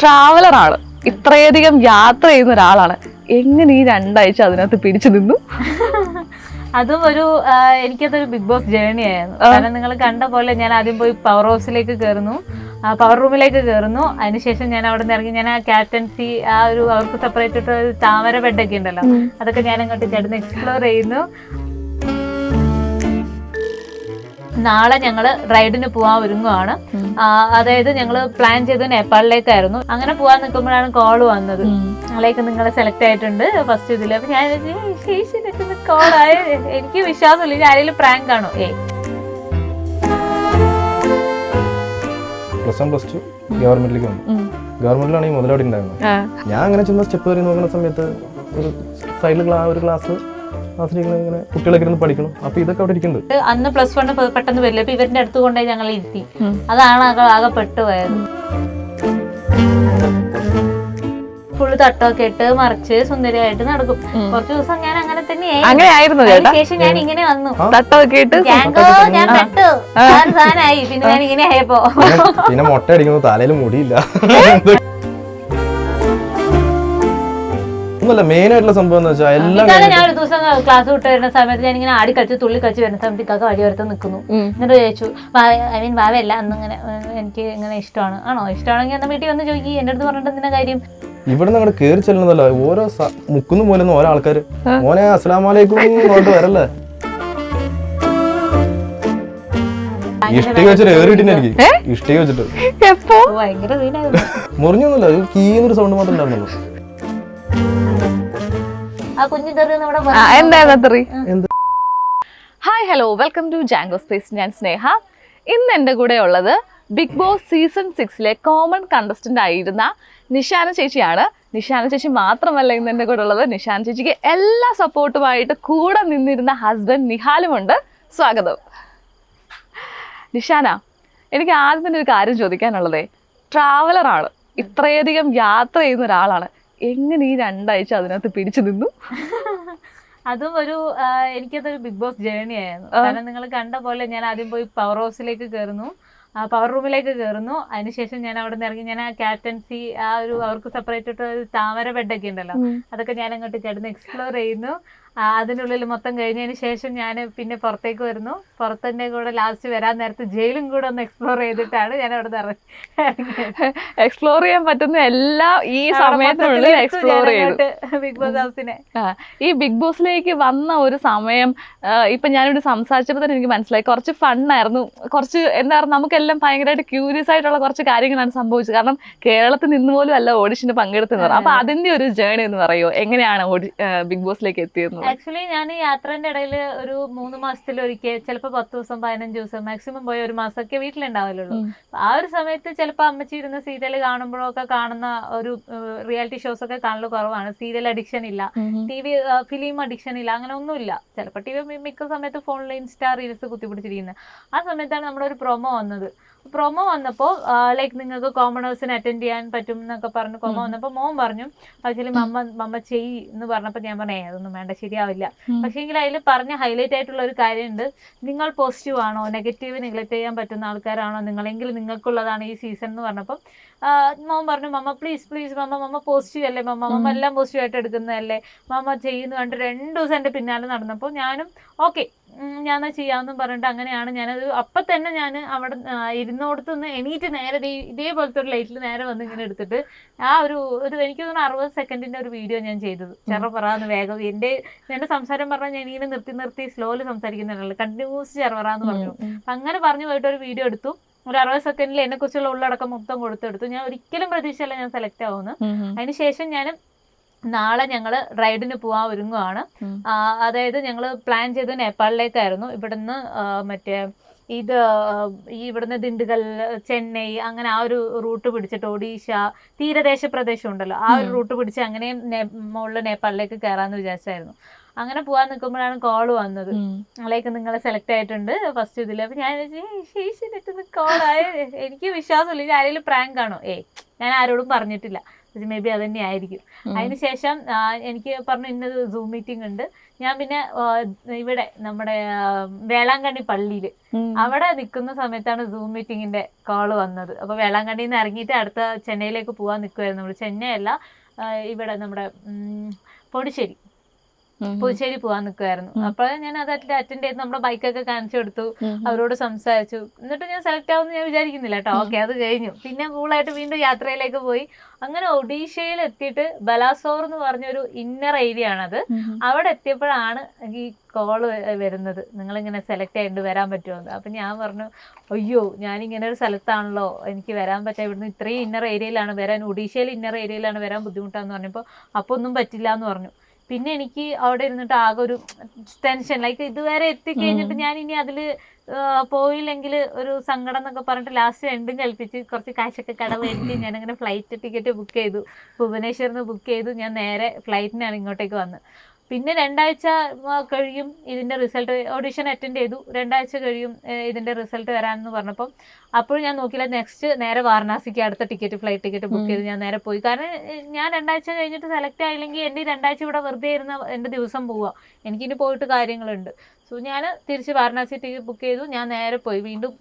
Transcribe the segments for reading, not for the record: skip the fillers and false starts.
ട്രാവലറാണ്, ഇത്രയധികം യാത്ര ചെയ്യുന്ന ഒരാളാണ്. എങ്ങനെ ഈ 2 ആഴ്ച അതിനകത്ത് പിടിച്ചു നിന്നു? അതും എനിക്കതൊരു ബിഗ് ബോസ് ജേർണി ആയിരുന്നു. കാരണം നിങ്ങൾ കണ്ട പോലെ ഞാൻ ആദ്യം പോയി പവർ ഹൗസിലേക്ക് കയറുന്നു, പവർ റൂമിലേക്ക് കയറുന്നു. അതിനുശേഷം ഞാൻ അവിടെ നിന്ന് ഇറങ്ങി ഞാൻ ആ ക്യാപ്റ്റൻസി അവർക്ക് സെപ്പറേറ്റ് ഇട്ട് താമര ബെഡൊക്കെ ഉണ്ടല്ലോ, അതൊക്കെ ഞാൻ അങ്ങോട്ട് കിടന്ന് എക്സ്പ്ലോർ ചെയ്യുന്നു. നാളെ ഞങ്ങൾ റൈഡിന് പോകാൻ ഒരുങ്ങുവാണ്. അതായത് ഞങ്ങൾ പ്ലാൻ ചെയ്ത് നേപ്പാളിലേക്കായിരുന്നു. അങ്ങനെ പോകാൻ നിൽക്കുമ്പോഴാണ് കോൾ വന്നത്, ലൈക്ക് നിങ്ങൾ സെലക്ട് ആയിട്ടുണ്ട് ഫസ്റ്റ് ഇതിൽ. അപ്പൊ ഞാൻ കോളായ എനിക്ക് വിശ്വാസമില്ല, ഇത് ആരെങ്കിലും പ്രാങ്ക് ആണോ? ഗവൺമെന്റിലേക്ക് വന്നു. ഗവൺമെന്റിലാണ് ഈ മുതലോടി ഉണ്ടായിരുന്നത്. ഞാൻ അങ്ങനെ ചുമ്മാ സ്റ്റെപ്പ് കയറി നോക്കുന്ന സമയത്ത് ഒരു സൈഡിൽ ഒരു ക്ലാസ്സിൽ ഇങ്ങനെ കുട്ടികളൊക്കെ ഇരുന്ന് പഠിക്കണം. അപ്പൊ ഇതൊക്കെ അവിടെ ഇരിക്കുന്നുണ്ട്. അന്ന് +1 പെട്ടെന്ന് വരില്ല. അപ്പൊ ഇവരുടെ അടുത്ത് കൊണ്ടുപോയി ഞങ്ങൾ ഇരുത്തി. അതാണ് ആകെ പെട്ടുപോയത്. ഫുള്ള് തട്ടമൊക്കെ ഇട്ട് മറിച്ച് സുന്ദരിയായിട്ട് നടക്കും. കുറച്ച് ദിവസം ഞാൻ അങ്ങനെ അങ്ങനെയായിരുന്നു. ശേഷം ഞാൻ ഇങ്ങനെ വന്നു, തട്ടമൊക്കെ ഇട്ട് ഞാൻ പെട്ടു സാധനമായി. പിന്നെ ഞാൻ ഇങ്ങനെ ആയപ്പോ പിന്നെ മുട്ട അടിക്കുന്നത് തലയിൽ മുടിയില്ല. ഒന്നല്ല, മെയിൻ ആയിട്ടുള്ള സംഭവം എന്ന് വെച്ചാൽ എല്ലാം ഞാൻ ഒരു ദിവസം ക്ലാസ് വിട്ട് വരുന്ന സമയത്ത് ഞാൻ ഇങ്ങനെ ആടിക്കളിച്ച് തുള്ളി കളിച്ച് വരുന്ന സമയത്ത് ഇക്കാക്ക വഴിയോരത്ത് നിൽക്കുന്നു. എന്നിട്ട് ചോദിച്ചു, വാവയല്ല അന്നിങ്ങനെ എനിക്ക് ഇങ്ങനെ ഇഷ്ടമാണ്. ആണോ? ഇഷ്ടമാണെങ്കിൽ എന്നാ വീട്ടിൽ വന്ന് ചോദിക്കും. എന്റെ അടുത്ത് പറഞ്ഞിട്ട് എന്തിനാ കാര്യം? ഇവിടെ നിന്ന് അങ്ങോട്ട് കയറി ചെല്ലുന്നതല്ല, ഓരോ മുക്കുന്നു പോലെ ഓരോ ആൾക്കാര് മോനെ അസ്സലാമലൈക്കും കൊണ്ട് വരല്ലേ, ഇഷ്ടിക വെച്ചിട്ട് ഏറിയിട്ടിനായിരിക്കും. ഇഷ്ടിക വെച്ചിട്ട് ഭയങ്കര സീനായിരുന്നു. മുറിഞ്ഞൊന്നുമില്ല, ഒരു കീന്നൊരു സൗണ്ട് മാത്രം ഉണ്ടായിരുന്നുള്ളൂ. Hi, hello, welcome to Jango Space. ഞാൻ സ്നേഹ. ഇന്ന് എൻ്റെ കൂടെ ഉള്ളത് big boss season 6 common contestant ആയിരുന്ന നിഷാന ചേച്ചിയാണ്. നിഷാന ചേച്ചി മാത്രമല്ല ഇന്ന് എൻ്റെ കൂടെ ഉള്ളത്, നിഷാന ചേച്ചിക്ക് എല്ലാ സപ്പോർട്ടുമായിട്ട് കൂടെ നിന്നിരുന്ന ഹസ്ബൻഡ് നിഹാലുമുണ്ട്. സ്വാഗതം. നിഷാന, എനിക്ക് ആദ്യം തന്നെ ഒരു കാര്യം ചോദിക്കാനുള്ളതേ, ട്രാവലറാണ്, ഇത്രയധികം യാത്ര ചെയ്യുന്ന ഒരാളാണ്. എങ്ങനെ ഈ 2 ആഴ്ച അതിനകത്ത് പിടിച്ചു നിന്നു? അതും എനിക്കതൊരു ബിഗ് ബോസ് ജേർണി ആയിരുന്നു. കാരണം നിങ്ങൾ കണ്ട പോലെ ഞാൻ ആദ്യം പോയി പവർ ഹൗസിലേക്ക് കയറുന്നു, പവർ റൂമിലേക്ക് കയറുന്നു. അതിനുശേഷം ഞാൻ അവിടെ നിന്ന് ഇറങ്ങി ഞാൻ ആ ക്യാപ്റ്റൻസി അവർക്ക് സെപ്പറേറ്റ് ഇട്ട് താമര ബെഡൊക്കെ ഉണ്ടല്ലോ, അതൊക്കെ ഞാൻ അങ്ങോട്ട് കിടന്ന് എക്സ്പ്ലോർ ചെയ്യുന്നു. അതിനുള്ളിൽ മൊത്തം കഴിഞ്ഞതിന് ശേഷം ഞാൻ പിന്നെ പുറത്തേക്ക് വരുന്നു. പുറത്തിൻ്റെ കൂടെ ലാസ്റ്റ് വരാൻ നേരത്ത് ജയിലും കൂടെ ഒന്ന് എക്സ്പ്ലോർ ചെയ്തിട്ടാണ് ഞാൻ അവിടെ നിന്ന് എക്സ്പ്ലോർ ചെയ്യാൻ പറ്റുന്ന എല്ലാം ഈ സമയത്തിനുള്ളിൽ എക്സ്പ്ലോർ ചെയ്തു ബിഗ് ബോസ് ഹൗസിനെ. ഈ ബിഗ് ബോസിലേക്ക് വന്ന ഒരു സമയം ഇപ്പൊ ഞാനിവിടെ സംസാരിച്ചപ്പോൾ തന്നെ എനിക്ക് മനസ്സിലായി, കുറച്ച് ഫണ്ണായിരുന്നു. കുറച്ച് എന്താ പറയുക, നമുക്കെല്ലാം ഭയങ്കരമായിട്ട് ക്യൂരിയസ് ആയിട്ടുള്ള കുറച്ച് കാര്യങ്ങളാണ് സംഭവിച്ചത്. കാരണം കേരളത്തിൽ നിന്ന് പോലും അല്ല ഓഡിഷന് പങ്കെടുത്തത്. അപ്പൊ അതിന്റെ ഒരു ജേർണി എന്ന് പറയുമോ, എങ്ങനെയാണ് ബിഗ് ബോസിലേക്ക് എത്തിയത്? ആക്ച്വലി ഞാൻ ഈ യാത്രേന്റെ ഇടയിൽ ഒരു 3 മാസത്തിലൊരിക്കൽ, ചിലപ്പോൾ 10 ദിവസം 15 ദിവസം മാക്സിമം പോയ 1 മാസമൊക്കെ വീട്ടിലുണ്ടാവില്ലുള്ളൂ. ആ ഒരു സമയത്ത് ചിലപ്പോൾ അമ്മച്ചി ഇരുന്ന് സീരിയൽ കാണുമ്പോഴൊക്കെ കാണുന്ന ഒരു റിയാലിറ്റി ഷോസ് ഒക്കെ കാണൽ കുറവാണ്. സീരിയൽ അഡിക്ഷൻ ഇല്ല, TV ഫിലിം അഡിക്ഷൻ ഇല്ല, അങ്ങനെ ഒന്നുമില്ല. ചിലപ്പോൾ TV മിക്ക സമയത്ത് ഫോണിൽ ഇൻസ്റ്റാ റീൽസ് കുത്തിപ്പിടിച്ചിരിക്കുന്നത്. ആ സമയത്താണ് നമ്മുടെ ഒരു പ്രൊമോ വന്നത്. പ്രൊമോ വന്നപ്പോൾ ലൈക്ക് നിങ്ങൾക്ക് കോമണേഴ്സിന് അറ്റൻഡ് ചെയ്യാൻ പറ്റും എന്നൊക്കെ പറഞ്ഞു പ്രൊമോ വന്നപ്പോൾ മോൻ പറഞ്ഞു ആക്ച്വലി മമ്മ ചെയ്യ് എന്ന് പറഞ്ഞപ്പോൾ ഞാൻ പറഞ്ഞു അതൊന്നും വേണ്ട, ശരിയാവില്ല. പക്ഷേ എങ്കിൽ അതിൽ പറഞ്ഞ ഹൈലൈറ്റ് ആയിട്ടുള്ള ഒരു കാര്യമുണ്ട്, നിങ്ങൾ പോസിറ്റീവ് ആണോ, നെഗറ്റീവ് നെഗ്ലക്ട് ചെയ്യാൻ പറ്റുന്ന ആൾക്കാരാണോ നിങ്ങളെങ്കിൽ നിങ്ങൾക്കുള്ളതാണ് ഈ സീസൺ എന്ന് പറഞ്ഞപ്പോൾ മോൻ പറഞ്ഞു മമ്മ പ്ലീസ് മമ്മ പോസിറ്റീവ് അല്ലേ, മമ്മ എല്ലാം പോസിറ്റീവായിട്ട് എടുക്കുന്നതല്ലേ, മമ്മ ചെയ്യുന്നു കണ്ട് 2 ദിവസം എൻ്റെ പിന്നാലെ നടന്നപ്പോൾ ഞാനും ഓക്കെ ഞാൻ ചെയ്യാമെന്നും പറഞ്ഞിട്ട് അങ്ങനെയാണ് ഞാനത് അപ്പം തന്നെ ഞാൻ അവിടെ ഇരുന്നോടത്ത് നിന്ന് എണീറ്റ് നേരെ ഇതേപോലത്തെ ഒരു ലൈറ്റിൽ നേരെ വന്ന് ഇങ്ങനെ എടുത്തിട്ട് ആ ഒരു എനിക്ക് തോന്നുന്നു 60 സെക്കൻഡിൻ്റെ ഒരു വീഡിയോ ഞാൻ ചെയ്തത്. ചെറപറാന്ന് വേഗം എൻ്റെ സംസാരം പറഞ്ഞാൽ ഞാൻ ഇങ്ങനെ നിർത്തി സ്ലോലി സംസാരിക്കുന്നുണ്ടല്ലോ, കണ്ടിന്യൂസ് ചെറപറാന്ന് പറഞ്ഞു. അങ്ങനെ പറഞ്ഞു പോയിട്ട് ഒരു വീഡിയോ എടുത്തു. ഒരു 60 സെക്കൻഡിൽ എന്നെക്കുറിച്ചുള്ള ഉള്ളടക്കം മൊത്തം കൊടുത്തെടുത്തു. ഞാൻ ഒരിക്കലും പ്രതീക്ഷയല്ല ഞാൻ സെലക്ട് ആവുമെന്ന്. അതിനുശേഷം ഞാൻ നാളെ ഞങ്ങൾ റൈഡിന് പോകാൻ ഒരുങ്ങുവാണ്. അതായത് ഞങ്ങൾ പ്ലാൻ ചെയ്ത് നേപ്പാളിലേക്കായിരുന്നു. ഇവിടുന്ന് ഇവിടുന്ന് ദിണ്ടുഗൽ, ചെന്നൈ, അങ്ങനെ ആ ഒരു റൂട്ട് പിടിച്ചിട്ട് ഒഡീഷ തീരദേശ പ്രദേശം ഉണ്ടല്ലോ, ആ ഒരു റൂട്ട് പിടിച്ച് അങ്ങനെ മുകളിൽ നേപ്പാളിലേക്ക് കയറാമെന്ന് വിചാരിച്ചായിരുന്നു. അങ്ങനെ പോകാൻ നിൽക്കുമ്പോഴാണ് കോൾ വന്നത്, ലൈക്ക് നിങ്ങൾ സെലക്ട് ആയിട്ടുണ്ട് ഫസ്റ്റ് ഇതിൽ. അപ്പൊ ഞാൻ കോളായ എനിക്ക് വിശ്വാസമില്ല, ഇത് ആരെങ്കിലും പ്രാങ്ക് ആണോ? ഞാൻ ആരോടും പറഞ്ഞിട്ടില്ല. മേ ബി അത് തന്നെ ആയിരിക്കും. അതിനുശേഷം എനിക്ക് പറഞ്ഞു ഇന്നത് സൂം മീറ്റിംഗ് ഉണ്ട്. ഞാൻ പിന്നെ ഇവിടെ നമ്മുടെ വേളാങ്കണ്ണി പള്ളിയിൽ അവിടെ നിൽക്കുന്ന സമയത്താണ് സൂം മീറ്റിങ്ങിന്റെ കോള് വന്നത്. അപ്പൊ വേളാങ്കണ്ണിയിൽ നിന്ന് ഇറങ്ങിയിട്ട് അടുത്ത ചെന്നൈയിലേക്ക് പോകാൻ നിൽക്കുമായിരുന്നു. നമ്മൾ ചെന്നൈ അല്ല, ഇവിടെ നമ്മുടെ പുതുശ്ശേരി പോകാൻ നിൽക്കുമായിരുന്നു. അപ്പോൾ ഞാൻ അത് അറ്റൻഡ് ചെയ്ത് നമ്മുടെ ബൈക്കൊക്കെ കാണിച്ചു കൊടുത്തു, അവരോട് സംസാരിച്ചു. എന്നിട്ട് ഞാൻ സെലക്ട് ആവുമെന്ന് ഞാൻ വിചാരിക്കുന്നില്ല കേട്ടോ. ഓക്കെ, അത് കഴിഞ്ഞു. പിന്നെ കൂളായിട്ട് വീണ്ടും യാത്രയിലേക്ക് പോയി. അങ്ങനെ ഒഡീഷയിൽ എത്തിയിട്ട് ബലാസോർ എന്ന് പറഞ്ഞൊരു ഇന്നർ ഏരിയ ആണത്. അവിടെ എത്തിയപ്പോഴാണ് ഈ കോള് വരുന്നത്, നിങ്ങളിങ്ങനെ സെലക്ട് ആയിട്ട് വരാൻ പറ്റുമോ. അപ്പം ഞാൻ പറഞ്ഞു, അയ്യോ ഞാനിങ്ങനെ ഒരു സ്ഥലത്താണല്ലോ, എനിക്ക് വരാൻ പറ്റാം, ഇവിടുന്ന് ഇത്രയും ഇന്നർ ഏരിയയിലാണ് വരാൻ, ഒഡീഷയിൽ ഇന്നർ ഏരിയയിലാണ് വരാൻ ബുദ്ധിമുട്ടാന്ന് പറഞ്ഞപ്പോൾ അപ്പോൾ ഒന്നും പറ്റില്ല എന്ന് പറഞ്ഞു. പിന്നെ എനിക്ക് അവിടെ ഇരുന്നിട്ട് ആകെ ഒരു ടെൻഷൻ, ലൈക്ക് ഇതുവരെ എത്തിക്കഴിഞ്ഞിട്ട് ഞാൻ ഇനി അതിൽ പോയില്ലെങ്കിൽ ഒരു സങ്കടം എന്നൊക്കെ പറഞ്ഞിട്ട് ലാസ്റ്റ് രണ്ടും കൽപ്പിച്ച് കുറച്ച് കാശൊക്കെ കടമെടുത്ത് ഞാനങ്ങനെ ഫ്ലൈറ്റ് ടിക്കറ്റ് ബുക്ക് ചെയ്തു. ഭുവനേശ്വറിൽ നിന്ന് ബുക്ക് ചെയ്തു. ഞാൻ നേരെ ഫ്ലൈറ്റിനാണ് ഇങ്ങോട്ടേക്ക് വന്നത്. പിന്നെ 2 ആഴ്ച കഴിയും ഇതിൻ്റെ റിസൾട്ട്. ഓഡിഷൻ അറ്റൻഡ് ചെയ്തു. 2 ആഴ്ച കഴിയും ഇതിൻ്റെ റിസൾട്ട് വരാമെന്ന് പറഞ്ഞപ്പം അപ്പോൾ ഞാൻ നോക്കിയില്ല. നെക്സ്റ്റ് നേരെ വാരണാസിക്ക് അടുത്ത ഫ്ലൈറ്റ് ടിക്കറ്റ് ബുക്ക് ചെയ്ത് ഞാൻ നേരെ പോയി. കാരണം ഞാൻ 2 ആഴ്ച കഴിഞ്ഞിട്ട് സെലക്ട് ആയില്ലെങ്കിൽ എൻ്റെ 2 ആഴ്ച ഇവിടെ വെറുതെ ഇരുന്ന എൻ്റെ ദിവസം പോവുക. എനിക്കിനി പോയിട്ട് കാര്യങ്ങളുണ്ട്. സോ ഞാൻ തിരിച്ച് വാരണാസി ടിക്കറ്റ് ബുക്ക് ചെയ്തു. ഞാൻ നേരെ പോയി വീണ്ടും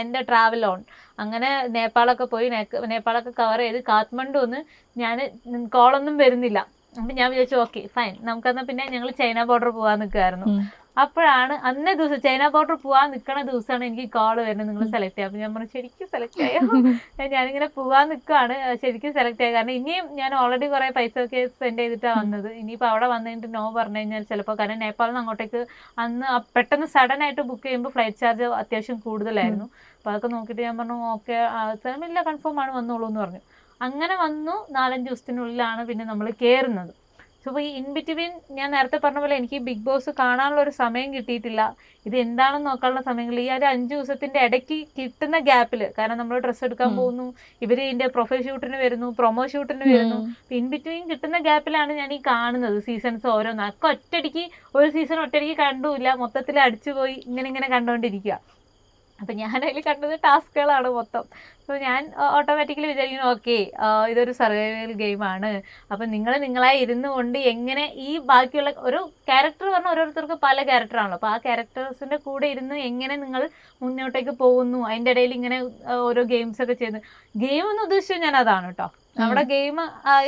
എൻ്റെ ട്രാവൽ ഓൺ. അങ്ങനെ നേപ്പാളൊക്കെ പോയി. നേപ്പാളൊക്കെ കവർ ചെയ്ത് കാത്മണ്ഡു ഒന്ന് ഞാൻ കോളൊന്നും വരുന്നില്ല. അപ്പം ഞാൻ വിചാരിച്ചു ഓക്കെ ഫൈൻ, നമുക്കെന്നാൽ പിന്നെ ഞങ്ങൾ ചൈന ബോർഡർ പോകാൻ നിൽക്കുമായിരുന്നു. അപ്പോഴാണ് അന്നേ ദിവസം ചൈന ബോർഡർ പോകാൻ നിൽക്കുന്ന ദിവസമാണ് എനിക്ക് കോള് വരുന്നത്, നിങ്ങൾ സെലക്ട് ചെയ്യാം. അപ്പം ഞാൻ പറഞ്ഞു ശരിക്കും സെലക്ട് ആയോ? ഞാനിങ്ങനെ പോകാൻ നിൽക്കുകയാണ്, ശരിക്കും സെലക്ട് ആയി. കാരണം ഇനിയും ഞാൻ ഓൾറെഡി കുറേ പൈസ ഒക്കെ സ്പെൻഡ് ചെയ്തിട്ടാണ് വന്നത്. ഇനിയിപ്പോൾ അവിടെ വന്നിട്ട് നോ പറഞ്ഞു കഴിഞ്ഞാൽ ചിലപ്പോൾ, കാരണം നേപ്പാളിൽ നിന്ന് അങ്ങോട്ടേക്ക് അന്ന് പെട്ടെന്ന് സഡൻ ആയിട്ട് ബുക്ക് ചെയ്യുമ്പോൾ ഫ്ലൈറ്റ് ചാർജ് അത്യാവശ്യം കൂടുതലായിരുന്നു. അപ്പോൾ അതൊക്കെ നോക്കിയിട്ട് ഞാൻ പറഞ്ഞു ഓക്കെ ഇല്ല കൺഫേം ആണ്, വന്നോളൂ എന്ന് പറഞ്ഞു. അങ്ങനെ വന്നു. 4-5 ദിവസത്തിനുള്ളിലാണ് പിന്നെ നമ്മൾ കയറുന്നത്. സോ ഇപ്പോൾ ഈ ഇൻ ബിറ്റ്വീൻ ഞാൻ നേരത്തെ പറഞ്ഞ പോലെ എനിക്ക് ബിഗ് ബോസ് കാണാനുള്ള ഒരു സമയം കിട്ടിയിട്ടില്ല. ഇത് എന്താണെന്ന് നോക്കാനുള്ള സമയങ്ങളിൽ ഈ ഒരു 5 ദിവസത്തിൻ്റെ ഇടയ്ക്ക് കിട്ടുന്ന ഗ്യാപ്പിൽ, കാരണം നമ്മൾ ഡ്രസ്സ് എടുക്കാൻ പോകുന്നു, ഇവർ ഇതിൻ്റെ പ്രൊഫൈൽ ഷൂട്ടിന് വരുന്നു, പ്രൊമോ ഷൂട്ടിന് വരുന്നു. ഇൻ ബിറ്റ്വീൻ കിട്ടുന്ന ഗ്യാപ്പിലാണ് ഞാൻ ഈ കാണുന്നത് സീസൺസ് ഓരോന്ന്. ഒക്കെ ഒറ്റയടിക്ക് ഒരു സീസൺ ഒറ്റയടിക്ക് കണ്ടുമില്ല, മൊത്തത്തിൽ അടിച്ചുപോയി ഇങ്ങനെ കണ്ടുകൊണ്ടിരിക്കുക. അപ്പം ഞാൻ അതിൽ കണ്ടത് ടാസ്കുകളാണ് മൊത്തം. സോ ഞാൻ ഓട്ടോമാറ്റിക്കലി വിചാരിക്കുന്നു ഓക്കെ ഇതൊരു സർവൈവൽ ഗെയിമാണ്. അപ്പം നിങ്ങളായി ഇരുന്നു കൊണ്ട് എങ്ങനെ ഈ ബാക്കിയുള്ള ഒരു ക്യാരക്ടർ പറഞ്ഞാൽ ഓരോരുത്തർക്ക് പല ക്യാരക്ടറാണല്ലോ. അപ്പോൾ ആ ക്യാരക്ടേഴ്സിൻ്റെ കൂടെ ഇരുന്ന് എങ്ങനെ നിങ്ങൾ മുന്നോട്ടേക്ക് പോകുന്നു, അതിൻ്റെ ഇടയിൽ ഇങ്ങനെ ഓരോ ഗെയിംസൊക്കെ ചെയ്യുന്നു. ഗെയിം എന്ന് ഉദ്ദേശിച്ചത് ഞാൻ അതാണ് കേട്ടോ. അവിടെ ഗെയിം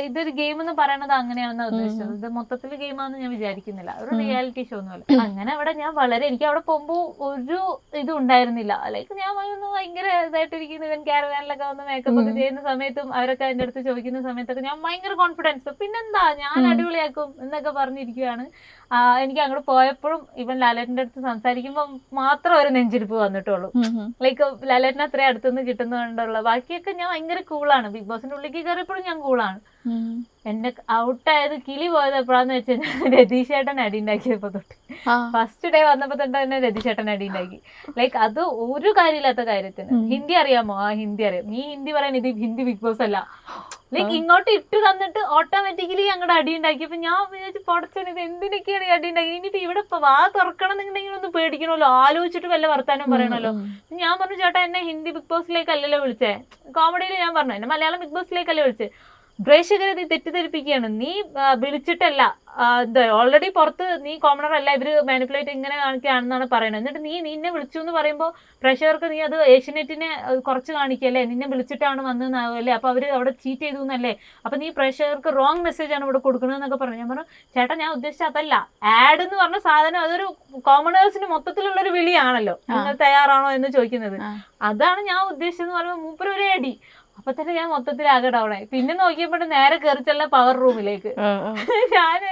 ഇതൊരു ഗെയിം എന്ന് പറയണത് അങ്ങനെയാണെന്ന് ഉദ്ദേശിച്ചത്. ഇത് മൊത്തത്തിൽ ഗെയിമാണെന്ന് ഞാൻ വിചാരിക്കുന്നില്ല, ഒരു റിയാലിറ്റി ഷോ ഒന്നുമല്ല. അങ്ങനെ അവിടെ ഞാൻ എനിക്ക് അവിടെ പോകുമ്പോൾ ഒരു ഇതും ഉണ്ടായിരുന്നില്ല. ലൈക്ക് ഞാൻ ഭയങ്കര ഇതായിട്ടിരിക്കുന്നു. ഇവൻ ക്യാരവാനിലൊക്കെ വന്ന് മേക്കപ്പ് ഒക്കെ ചെയ്യുന്ന സമയത്തും അവരൊക്കെ എൻ്റെ അടുത്ത് ചോദിക്കുന്ന സമയത്തൊക്കെ ഞാൻ ഭയങ്കര കോൺഫിഡൻസ്, പിന്നെന്താ ഞാൻ അടിപൊളിയാക്കും എന്നൊക്കെ പറഞ്ഞിരിക്കുകയാണ്. എനിക്ക് അങ്ങോട്ട് പോയപ്പോഴും ഇവൻ ലാലേട്ടൻ്റെ അടുത്ത് സംസാരിക്കുമ്പോൾ മാത്രം ഒരു നെഞ്ചിരിപ്പ് വന്നിട്ടുള്ളൂ. ലൈക്ക് ലാലേട്ടനെ അത്രയും അടുത്തുനിന്ന് കിട്ടുന്നതുകൊണ്ടുള്ള ബാക്കിയൊക്കെ ഞാൻ ഭയങ്കര കൂളാണ്. ബിഗ് ബോസിന്റെ ഉള്ളിലേക്ക് കയറിയപ്പോഴും ഞാൻ കൂളാണ്. എന്നെ ഔട്ടായത് കിളി പോയത് എപ്പോഴാന്ന് വെച്ച് കഴിഞ്ഞാൽ രതീഷേട്ടൻ അടി ഉണ്ടാക്കിയപ്പോ തൊട്ട്. ഫസ്റ്റ് ഡേ വന്നപ്പോ തൊട്ട് തന്നെ രതീഷേട്ടൻ അടി ഉണ്ടാക്കി. ലൈക്ക് അത് ഒരു കാര്യമില്ലാത്ത കാര്യത്തിന്. ഹിന്ദി അറിയാമോ? ഹിന്ദി അറിയാം. നീ ഹിന്ദി പറയാൻ ഇത് ഹിന്ദി ബിഗ് ബോസ് അല്ല. ലൈക്ക് ഇങ്ങോട്ട് ഇട്ട് തന്നിട്ട് ഓട്ടോമാറ്റിക്കലി അങ്ങോട്ട് അടി ഉണ്ടാക്കിയപ്പോ ഞാൻ വിചാരിച്ചു പൊടച്ചൻ ഇത് എന്തിനൊക്കെയാണ് അടി ഉണ്ടാക്കി. ഇനിയിപ്പോ ഇവിടെ വാ തുറക്കണം എന്നുണ്ടെങ്കിൽ ഒന്ന് പേടിക്കണമല്ലോ, ആലോചിച്ചിട്ട് വല്ല വർത്താനം പറയണമല്ലോ. ഞാൻ പറഞ്ഞു ചേട്ടാ എന്നെ ഹിന്ദി ബിഗ് ബോസിലേക്ക് അല്ലല്ലോ വിളിച്ചേ, കോമഡിയിൽ ഞാൻ പറഞ്ഞു എന്നെ മലയാളം ബിഗ് ബോസിലേക്കല്ലേ വിളിച്ചേ. പ്രേക്ഷകരെ നീ തെറ്റിദ്ധരിപ്പിക്കുകയാണ്, നീ വിളിച്ചിട്ടല്ല, എന്താ ഓൾറെഡി പുറത്ത് നീ കോമണർ അല്ല, ഇവര് മാനിപ്പുലേറ്റ് ഇങ്ങനെ കാണിക്കുകയാണെന്നാണ് പറയുന്നത്. എന്നിട്ട് നിന്നെ വിളിച്ചു എന്ന് പറയുമ്പോൾ പ്രേക്ഷകർക്ക് നീ അത് ഏഷ്യനെറ്റിനെ കുറച്ച് കാണിക്കല്ലേ, നിന്നെ വിളിച്ചിട്ടാണ് വന്നതെന്നാവല്ലേ, അപ്പോൾ അവർ അവിടെ ചീറ്റ് ചെയ്തു എന്നല്ലേ, അപ്പം നീ പ്രേക്ഷകർക്ക് റോങ് മെസ്സേജ് ആണ് ഇവിടെ കൊടുക്കണമെന്നൊക്കെ പറഞ്ഞു. ഞാൻ പറഞ്ഞു ചേട്ടാ ഞാൻ ഉദ്ദേശിച്ച അതല്ല, ആഡ് എന്ന് പറഞ്ഞ സാധനം അതൊരു കോമണേഴ്സിന് മൊത്തത്തിലുള്ളൊരു വിളിയാണല്ലോ, നിങ്ങൾ തയ്യാറാണോ എന്ന് ചോദിക്കുന്നത്, അതാണ് ഞാൻ ഉദ്ദേശിച്ചതെന്ന് പറയുമ്പോൾ മൂപ്പര് ഒരു അടി. അപ്പൊ തന്നെ ഞാൻ മൊത്തത്തിൽ ആകെ ഡൗണായി. പിന്നെ നോക്കിയപ്പോൾ നേരെ കയറിച്ചല്ല പവർ റൂമിലേക്ക്. ഞാൻ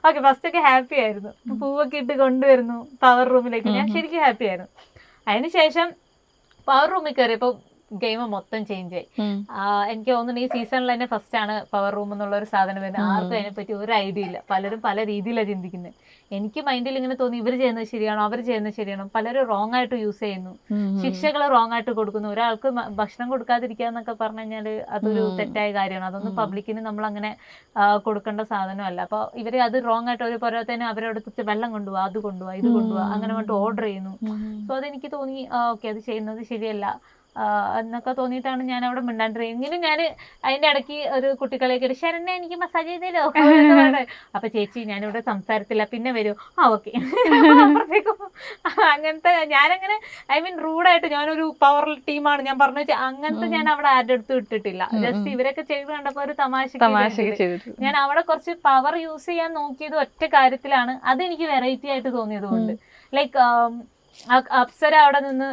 ഓക്കെ ഫസ്റ്റ് ഒക്കെ ഹാപ്പി ആയിരുന്നു, പൂവൊക്കെ ഇട്ട് കൊണ്ടുവരുന്നു പവർ റൂമിലേക്ക്, ഞാൻ ശരിക്കും ഹാപ്പി ആയിരുന്നു. അതിനുശേഷം പവർ റൂമിൽ കയറിയപ്പോൾ ഗെയിം മൊത്തം ചേഞ്ച് ആയി. എനിക്ക് തോന്നുന്നു ഈ സീസണിൽ തന്നെ ഫസ്റ്റ് ആണ് പവർ റൂം എന്നുള്ള ഒരു സാധനം വരുന്നത്. ആർക്കും അതിനെപ്പറ്റി ഒരു ഐഡിയ ഇല്ല, പലരും പല രീതിയിലാണ് ചിന്തിക്കുന്നത്. എനിക്ക് മൈൻഡിൽ ഇങ്ങനെ തോന്നി ഇവർ ചെയ്യുന്നത് ശരിയാണോ അവർ ചെയ്യുന്നത് ശരിയാണോ, പലരും റോങ് ആയിട്ട് യൂസ് ചെയ്യുന്നു, ശിക്ഷകൾ റോങ് ആയിട്ട് കൊടുക്കുന്നു. ഒരാൾക്ക് ഭക്ഷണം കൊടുക്കാതിരിക്കുക എന്നൊക്കെ പറഞ്ഞു കഴിഞ്ഞാൽ അതൊരു തെറ്റായ കാര്യമാണ്. അതൊന്നും പബ്ലിക്കിന് നമ്മൾ അങ്ങനെ കൊടുക്കേണ്ട സാധനമല്ല. അപ്പോൾ ഇവർ അത് റോങ് ആയിട്ട് ഒരു പോരാത്തന്നെ അവരോട് വെള്ളം കൊണ്ടുപോവാ, അത് കൊണ്ടുപോവാ, ഇത് കൊണ്ടുപോവാ, അങ്ങനെ കൊണ്ട് ഓർഡർ ചെയ്യുന്നു. സോ അതെനിക്ക് തോന്നി ഓക്കെ അത് ചെയ്യുന്നത് ശരിയല്ല. എന്നൊക്കെ തോന്നിയിട്ടാണ് ഞാൻ അവിടെ മിണ്ടാണ്ടിരുന്നത്. എങ്കിലും ഞാൻ അതിന്റെ ഇടയ്ക്ക് ഒരു കുട്ടികളെയൊക്കെ ശരണ്യ എനിക്ക് മസാജ് ചെയ്തല്ലോ അപ്പൊ ചേച്ചി ഞാനിവിടെ സംസാരത്തില്ല പിന്നെ വരൂ ഓക്കെ അപ്പോഴത്തേക്കും അങ്ങനത്തെ ഞാനങ്ങനെ ഐ മീൻ റൂഡായിട്ട് ഞാനൊരു പവർ ടീമാണ് ഞാൻ പറഞ്ഞു വെച്ചാൽ അങ്ങനത്തെ ഞാൻ അവിടെ ആരുടെ അടുത്ത് ഇട്ടിട്ടില്ല. ജസ്റ്റ് ഇവരൊക്കെ ചെയ്ത് കണ്ടപ്പോ ഒരു തമാശ ഞാൻ അവിടെ കുറച്ച് പവർ യൂസ് ചെയ്യാൻ നോക്കിയത് ഒറ്റ കാര്യത്തിലാണ്. അതെനിക്ക് വെറൈറ്റി ആയിട്ട് തോന്നിയത് കൊണ്ട് ലൈക്ക് അപ്സര അവിടെ നിന്ന്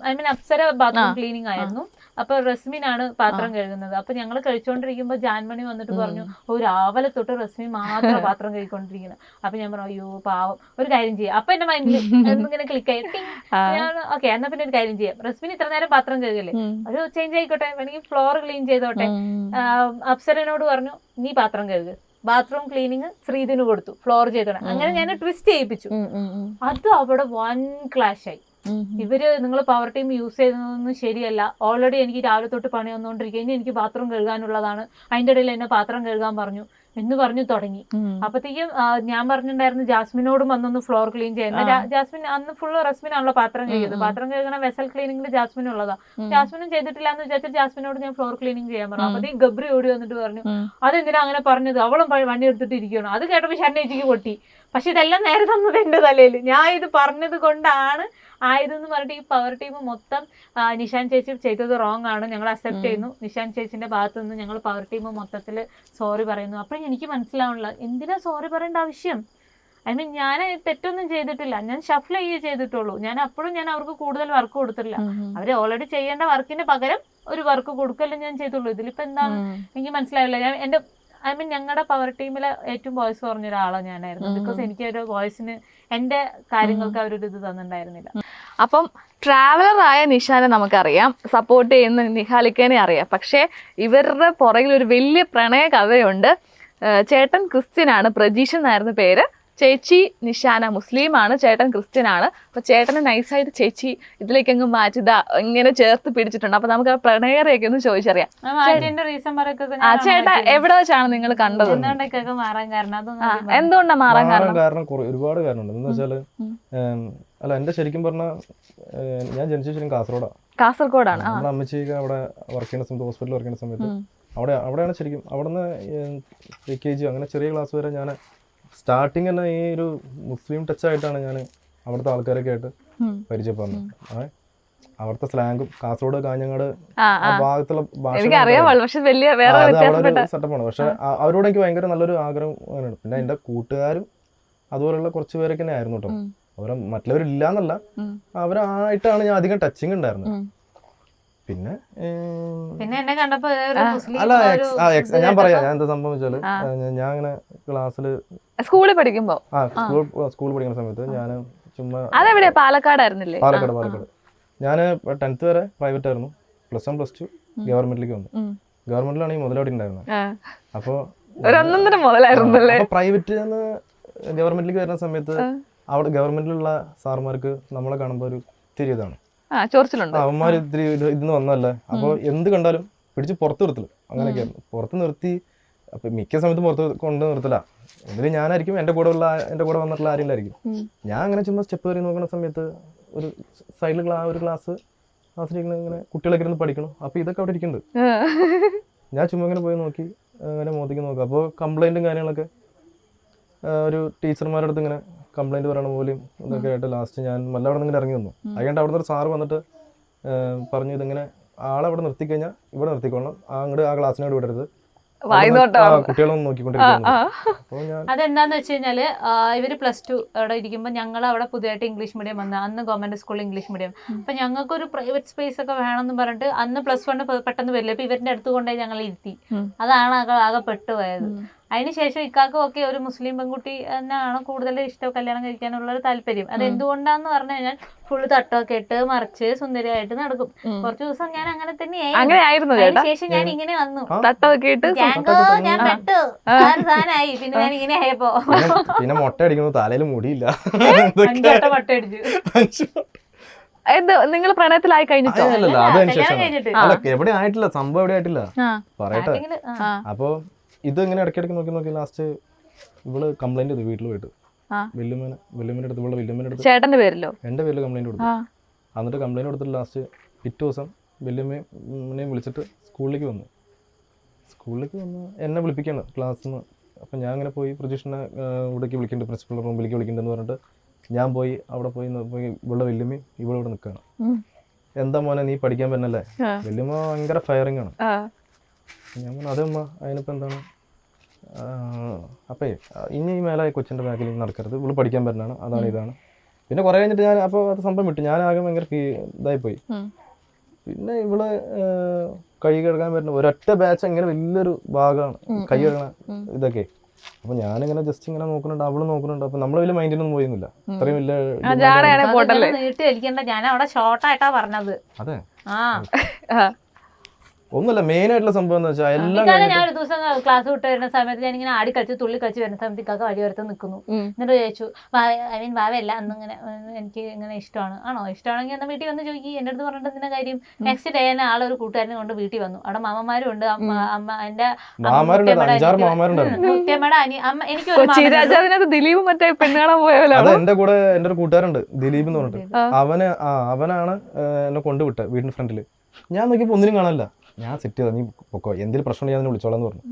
I mean Apsara bathroom cleaning ആയിരുന്നു. അപ്പൊ റസ്മിനാണ് പാത്രം കഴുകുന്നത്. അപ്പൊ ഞങ്ങൾ കഴിച്ചുകൊണ്ടിരിക്കുമ്പോ ജാൻമണി വന്നിട്ട് പറഞ്ഞു രാവിലെ തൊട്ട് റസ്മി മാത്രം പാത്രം കഴുകിക്കൊണ്ടിരിക്കുന്നത്. അപ്പൊ ഞാൻ പറഞ്ഞു അയ്യോ പാവം, ഒരു കാര്യം ചെയ്യാം. അപ്പൊ എന്റെ മൈൻഡിൽ എന്തിങ്ങനെ ക്ലിക്ക് ആയി ഞാൻ ഓക്കെ എന്നാ പിന്നെ ഒരു കാര്യം ചെയ്യാം, റസ്മിന് ഇത്ര നേരം പാത്രം കഴുകല്ലേ, ഒരു ചേഞ്ച് ആയിക്കോട്ടെ, വേണമെങ്കിൽ ഫ്ലോർ ക്ലീൻ ചെയ്തോട്ടെ. അപ്സരനോട് പറഞ്ഞു നീ പാത്രം കഴുകുക, ബാത്റൂം ക്ലീനിങ് ശ്രീതിന് കൊടുത്തു, ഫ്ലോർ ചെയ്തോണം. അങ്ങനെ ഞാൻ ട്വിസ്റ്റ് ചെയ്യിപ്പിച്ചു. അത് അവിടെ വൻ ക്ലാഷ് ആയി. ഇവര് നിങ്ങൾ പവർ ടീം യൂസ് ചെയ്യുന്നതൊന്നും ശരിയല്ല, ഓൾറെഡി എനിക്ക് രാവിലെ തൊട്ട് പണി വന്നുകൊണ്ടിരിക്കുക, എനിക്ക് പാത്രം കഴുകാനുള്ളതാണ്, അതിന്റെ ഇടയിൽ എന്നെ പാത്രം കഴുകാൻ പറഞ്ഞു എന്ന് പറഞ്ഞു തുടങ്ങി. അപ്പത്തേക്കും ഞാൻ പറഞ്ഞിട്ടുണ്ടായിരുന്നു ജാസ്മിനോടും വന്നൊന്ന് ഫ്ലോർ ക്ലീൻ ചെയ്യുന്നത്. ജാസ്മിൻ അന്ന് ഫുള്ള് റസ്മിനാണല്ലോ പാത്രം കഴുകിയത്. പാത്രം കഴുകണ വെസൽ ക്ലീനിങ്ങിൽ ജാസ്മിൻ ഉള്ളതാ. ജാസ്മിനും ചെയ്തിട്ടില്ല എന്ന് വിചാരിച്ചാൽ ജാസ്മിനോട് ഞാൻ ഫ്ലോർ ക്ലീനിങ് ചെയ്യാൻ പറഞ്ഞു. അപ്പത്തേക്കും ഗബ്രി ഓടി വന്നിട്ട് പറഞ്ഞു അതെന്തിനാ അങ്ങനെ പറഞ്ഞത്, അവളും വണ്ടി എടുത്തിട്ട് ഇരിക്കണം. അത് കേട്ടപ്പോൾ ഷന്നേച്ചിക്ക് പൊട്ടി. പക്ഷെ ഇതെല്ലാം നേരെ തന്നത് എന്റെ തലയിൽ, ഞാൻ ഇത് പറഞ്ഞത് കൊണ്ടാണ് ആയതെന്ന് പറഞ്ഞിട്ട് ഈ പവർ ടീം മൊത്തം നിഷാൻ ചേച്ചി ചെയ്തത് റോങ് ആണ്, ഞങ്ങൾ അക്സെപ്റ്റ് ചെയ്യുന്നു. നിഷാൻ ചേച്ചിന്റെ ഭാഗത്ത് നിന്ന് ഞങ്ങൾ പവർ ടീം മൊത്തത്തിൽ സോറി പറയുന്നു. അപ്പോഴും എനിക്ക് മനസ്സിലാവണില്ല എന്തിനാ സോറി പറയേണ്ട ആവശ്യം. ഐ മീൻ ഞാൻ തെറ്റൊന്നും ചെയ്തിട്ടില്ല, ഞാൻ ഷഫിൾ ചെയ്തിട്ടുള്ളൂ. ഞാൻ അപ്പോഴും ഞാൻ അവർക്ക് കൂടുതൽ വർക്ക് കൊടുത്തിട്ടില്ല. അവര് ഓൾറെഡി ചെയ്യേണ്ട വർക്കിന് പകരം ഒരു വർക്ക് കൊടുക്കല്ലേ ഞാൻ ചെയ്തുള്ളൂ. ഇതിലിപ്പോ എന്താണ് എനിക്ക് മനസ്സിലാവില്ല. ഞാൻ എന്റെ ഐ മീൻ ഞങ്ങളുടെ പവർ ടീമിലെ ഏറ്റവും വോയിസ് കുറഞ്ഞ ഒരാളാണ് ഞാനായിരുന്നു. ബിക്കോസ് എനിക്ക് ഒരു വോയിസിന് എന്റെ കാര്യങ്ങൾക്ക് അവരൊരു ഇത് തന്നിട്ടുണ്ടായിരുന്നില്ല. അപ്പം ട്രാവലറായ നിഷാനെ നമുക്കറിയാം, സപ്പോർട്ട് ചെയ്യുന്ന നിഹാലിക്കനെ അറിയാം. പക്ഷേ ഇവരുടെ പുറകിൽ ഒരു വലിയ പ്രണയ കഥയുണ്ട്. ചേട്ടൻ ക്രിസ്ത്യനാണ്, പ്രജീഷ് എന്നായിരുന്നു പേര്. ചേച്ചി നിഷാന മുസ്ലിമാണ്, ചേട്ടൻ ക്രിസ്ത്യനാണ്. അപ്പൊ ചേട്ടനെ നൈസായിട്ട് ചേച്ചി ഇതിലേക്ക് അങ്ങ് മാറ്റിതാ ഇങ്ങനെ ചേർത്ത് പിടിച്ചിട്ടുണ്ട്. അപ്പൊ നമുക്ക് ആ പ്രണയരെയൊക്കെ ഒന്ന് ചോദിച്ചറിയാം. ചേട്ടാ എവിടെ വെച്ചാണ് നിങ്ങൾ കണ്ടത്, എന്തുകൊണ്ടാ മാറാൻ കാരണം? ഒരുപാട് കാരണമുണ്ട്. എന്താ വെച്ചാല് അല്ല എന്റെ ശരിക്കും പറഞ്ഞാൽ ഞാൻ ജനിച്ച ശരിക്കും കാസർഗോഡാണ്. നമ്മുടെ അമ്മച്ചിക്ക് അവിടെ വർക്ക് ചെയ്യുന്ന സമയത്ത്, ഹോസ്പിറ്റലിൽ വർക്ക് ചെയ്യുന്ന സമയത്ത് അവിടെയാണ് ശരിക്കും. അവിടുന്ന് LKG അങ്ങനെ ചെറിയ ക്ലാസ് വരെ ഞാൻ സ്റ്റാർട്ടിങ് തന്നെ ഈ ഒരു മുസ്ലിം ടച്ച് ആയിട്ടാണ് ഞാൻ അവിടുത്തെ ആൾക്കാരൊക്കെ ആയിട്ട് പരിചയപ്പെടുന്നത്. അവിടുത്തെ സ്ലാങ്ങും കാസർഗോഡ് കാഞ്ഞങ്ങാട് ആ ഭാഗത്തുള്ള ഭാഷ സെറ്റപ്പാണ്. പക്ഷെ അവരോട് എനിക്ക് ഭയങ്കര നല്ലൊരു ആഗ്രഹം അങ്ങനെയാണ്. പിന്നെ എന്റെ കൂട്ടുകാരും അതുപോലുള്ള കുറച്ച് പേരൊക്കെ തന്നെ ആയിരുന്നു കേട്ടോ. അവരെ മറ്റുള്ളവരില്ലാന്നല്ല, അവരായിട്ടാണ് ഞാൻ അധികം ടച്ചിങ് ഉണ്ടായിരുന്നത്. പിന്നെ എന്നെ കണ്ടപ്പോ അല്ല ഞാൻ പറയാം ഞാൻ എന്താ സംഭവം വെച്ചാല്, ഞാൻ ഇങ്ങനെ ക്ലാസ്സില് സ്കൂളിൽ പഠിക്കുമ്പോ സ്കൂളിൽ പഠിക്കുന്ന സമയത്ത് ഞാൻ ചുമ്മാ അതെവിടെയാ പാലക്കാടായിരുന്നില്ലേ? പാലക്കാട്. ഞാൻ 10th വരെ പ്രൈവറ്റ് ആയിരുന്നു. +1 +2 ഗവൺമെന്റിലേക്ക് വന്നു. ഗവൺമെന്റിലാണ് ഈ മുതലാവടി ഉണ്ടായിരുന്നത്. അപ്പൊ പ്രൈവറ്റ് ഗവൺമെന്റിലേക്ക് വരുന്ന സമയത്ത് അവിടെ ഗവൺമെന്റിലുള്ള സാർമാർക്ക് നമ്മളെ കാണുമ്പോ ഒരു ഇത്തിരി ഇതാണ്, അവന്മാർ ഇത്തിരി ഇതിന്ന് വന്നല്ലേ. അപ്പൊ എന്ത് കണ്ടാലും പിടിച്ച് പുറത്ത് നിർത്തില്ല. അങ്ങനെയൊക്കെയായിരുന്നു. പുറത്ത് നിർത്തി. അപ്പൊ മിക്ക സമയത്തും പുറത്ത് കൊണ്ട് നിർത്തില്ല. ഇതിൽ ഞാനായിരിക്കും, എന്റെ കൂടെ വന്നിട്ടുള്ള ആരെങ്കിലും. ഞാൻ അങ്ങനെ ചുമ്മാ സ്റ്റെപ്പ് കയറി നോക്കുന്ന സമയത്ത് ഒരു സൈഡിൽ ഒരു ക്ലാസ്സിലിരിക്കുന്ന ഇങ്ങനെ കുട്ടികളൊക്കെ ഇരുന്ന് പഠിക്കണം. അപ്പൊ ഇതൊക്കെ അവിടെ ഇരിക്കുന്നുണ്ട്. ഞാൻ ചുമ്മാ ഇങ്ങനെ പോയി നോക്കി, അങ്ങനെ മോദിക്ക് നോക്കാം. അപ്പോൾ കംപ്ലൈന്റും കാര്യങ്ങളൊക്കെ ഒരു ടീച്ചർമാരുടെ അടുത്ത് ഇങ്ങനെ കംപ്ലൈന്റ് പറയണ പോലും ഇതൊക്കെ ആയിട്ട് ലാസ്റ്റ് ഞാൻ അവിടെ നിന്ന് ഇങ്ങനെ ഇറങ്ങി വന്നു. അതുകൊണ്ട് അവിടെ ഒരു സാറ് വന്നിട്ട് പറഞ്ഞു ഇതിങ്ങനെ ആളവിടെ നിർത്തിക്കഴിഞ്ഞാൽ ഇവിടെ നിർത്തിക്കൊള്ളണം, അങ്ങോട്ട് ആ ക്ലാസ്സിനോട് വിടരുത്, കുട്ടികളൊന്നും നോക്കിക്കൊണ്ടിരിക്കുന്നു. അതെന്താന്ന് വെച്ച് കഴിഞ്ഞാല് ഇവര് +2 അവിടെ ഇരിക്കുമ്പോൾ ഞങ്ങൾ അവിടെ പുതിയതായിട്ട് ഇംഗ്ലീഷ് മീഡിയം വന്ന അന്ന് ഗവൺമെന്റ് സ്കൂളിൽ ഇംഗ്ലീഷ് മീഡിയം. അപ്പൊ ഞങ്ങൾക്ക് ഒരു പ്രൈവറ്റ് സ്പേസ് ഒക്കെ വേണമെന്ന് പറഞ്ഞിട്ട് അന്ന് +1 പെട്ടെന്ന് വരില്ല. അപ്പൊ ഇവരുടെ അടുത്ത് കൊണ്ടുപോയി ഞങ്ങൾ ഇരുത്തി. അതാണ് ആകെ പെട്ടുപോയത്. അതിനുശേഷം ഇക്കാക്കും ഒക്കെ ഒരു മുസ്ലിം പെൺകുട്ടി എന്നാണ് കൂടുതൽ ഇഷ്ടം, കല്യാണം കഴിക്കാനുള്ള ഒരു താല്പര്യം. അത് എന്തുകൊണ്ടാന്ന് പറഞ്ഞു കഴിഞ്ഞാൽ ഫുള്ള് തട്ടൊക്കെ ഇട്ട് മറിച്ച് സുന്ദരിയായിട്ട് നടക്കും. കുറച്ചു ദിവസം ഞാൻ അങ്ങനെ തന്നെയായിരുന്നു. അതിനുശേഷം ഞാൻ ഇങ്ങനെ വന്നു, ഞാൻ പെട്ടു സാധനമായി. പിന്നെ ഞാൻ ഇങ്ങനെ ആയപ്പോ പിന്നെ മുട്ട അടിക്കുന്നു, തലയിൽ മുടിയില്ല, മുട്ട അടിച്ചു. നിങ്ങൾ പ്രണയത്തിലായി കഴിഞ്ഞിട്ടോ? എവിടെ ആയിട്ടില്ല, സംഭവം എവിടെ ആയിട്ടില്ല പറയട്ടെ. അപ്പൊ ഇത് ഇങ്ങനെ ഇടയ്ക്കിടയ്ക്ക് നോക്കി ലാസ്റ്റ് ഇവള് കംപ്ലൈന്റ് ചെയ്തു വീട്ടിൽ പോയിട്ട്. വെല്ലുമ്മേന്റെ അടുത്ത് ചേട്ടന്റെ പേരിലോ? എന്റെ പേരിൽ കംപ്ലൈന്റ് കൊടുത്തു. എന്നിട്ട് കംപ്ലൈന്റ് കൊടുത്തിട്ട് ലാസ്റ്റ് പിറ്റേ ദിവസം വല്യമ്മയും വിളിച്ചിട്ട് സ്കൂളിലേക്ക് വന്നു എന്നെ വിളിപ്പിക്കുകയാണ് ക്ലാസ്സിൽ നിന്ന്. അപ്പം ഞാൻ അങ്ങനെ പോയി പ്രതീക്ഷനെ ഇവിടേക്ക് വിളിക്കുന്നുണ്ട്, പ്രിൻസിപ്പൽ റൂമിലേക്ക് വിളിക്കുന്നുണ്ടെന്ന് പറഞ്ഞിട്ട് ഞാൻ പോയി അവിടെ പോയി ഇവിടെ വല്യമ്മയും ഇവിടെ നിൽക്കുകയാണ്. എന്താ മോനെ നീ പഠിക്കാൻ പറ്റുന്നല്ലേ? വല്യമ്മ ഭയങ്കര ഫയറിങ് ആണ്. ഞാൻ പറഞ്ഞു അതേ അമ്മ, അതിനിപ്പോൾ എന്താണ്? അപ്പേ ഇനി ഈ മേലായി കൊച്ചിൻ്റെ ബാക്കിൽ നടക്കരുത്, ഇവിടെ പഠിക്കാൻ പറ്റുന്നതാണ്, അതാണ് ഇതാണ്. പിന്നെ കുറേ കഴിഞ്ഞിട്ട് ഞാൻ അപ്പോൾ അത് സംഭവം വിട്ടു. ഞാനാകെ ഭയങ്കര ഇതായിപ്പോയി. പിന്നെ ഇവള് കൈ കഴുകാൻ പറ്റുന്ന ഒരൊറ്റ ബാച്ച് അങ്ങനെ വലിയൊരു ഭാഗമാണ് കൈ കഴുകണ ഇതൊക്കെ. അപ്പൊ ഞാനിങ്ങനെ ജസ്റ്റ് ഇങ്ങനെ നോക്കുന്നുണ്ട്, അവള് നോക്കുന്നുണ്ട്. അപ്പൊ നമ്മള് വലിയ മൈൻഡിനൊന്നും പോയിരുന്നില്ല. അത്രയും വലിയ നീട്ടി വലിക്കണ്ട, ഞാൻ അവിടെ ഷോർട്ടായിട്ടാ പറഞ്ഞത്. അതെ ആ ഒന്നുമില്ല, മെയിൻ ആയിട്ടുള്ള സംഭവം എന്ന് വെച്ചാൽ എല്ലാം ഞാൻ ഒരു ദിവസം ക്ലാസ് വിട്ട് വരുന്ന സമയത്ത് ഞാൻ ഇങ്ങനെ ആടി കളിച്ച് തുള്ളി കളിച്ച് വരുന്ന സമയത്ത് ഇക്കാക്ക വഴിയോരത്ത് നിൽക്കുന്നു. എന്നിട്ട് ചോദിച്ചു, ഐ മീൻ വാവയല്ല അന്നിങ്ങനെ എനിക്ക് ഇങ്ങനെ ഇഷ്ടമാണ്. ആണോ ഇഷ്ടമാണെങ്കിൽ എന്നാ വീട്ടിൽ വന്ന് ചോദിക്കും. എൻ്റെ അടുത്ത് പറഞ്ഞിട്ട് എന്തിനാ കാര്യം? നെക്സ്റ്റ് ഡേ തന്നെ ആളൊരു കൂട്ടുകാരനെ കൊണ്ട് വീട്ടിൽ വന്നു. അവിടെ മാമന്മാരും ഉണ്ട്, അമ്മ എന്റെ മുത്തിയമ്മയുടെ അമ്മ. എനിക്ക് ദിലീപ് മറ്റേ പെണ്ണുകാണാൻ പോയല്ലോ. എന്റെ കൂടെ എന്റെ ഒരു കൂട്ടുകാരുണ്ട് ദിലീപ് എന്ന് പറഞ്ഞിട്ട്. അവനാണ് എന്നെ കൊണ്ടുവിട്ടത് വീടിന്റെ ഫ്രണ്ടില്. ഞാൻ നോക്കിയപ്പോ ഒന്നിനും കാണാനില്ല. ഞാൻ സെറ്റ് ചെയ്താ, നീ പൊക്കോ, എന്തെങ്കിലും പ്രശ്നം ഞാൻ വിളിച്ചോളാന്ന് പറഞ്ഞു.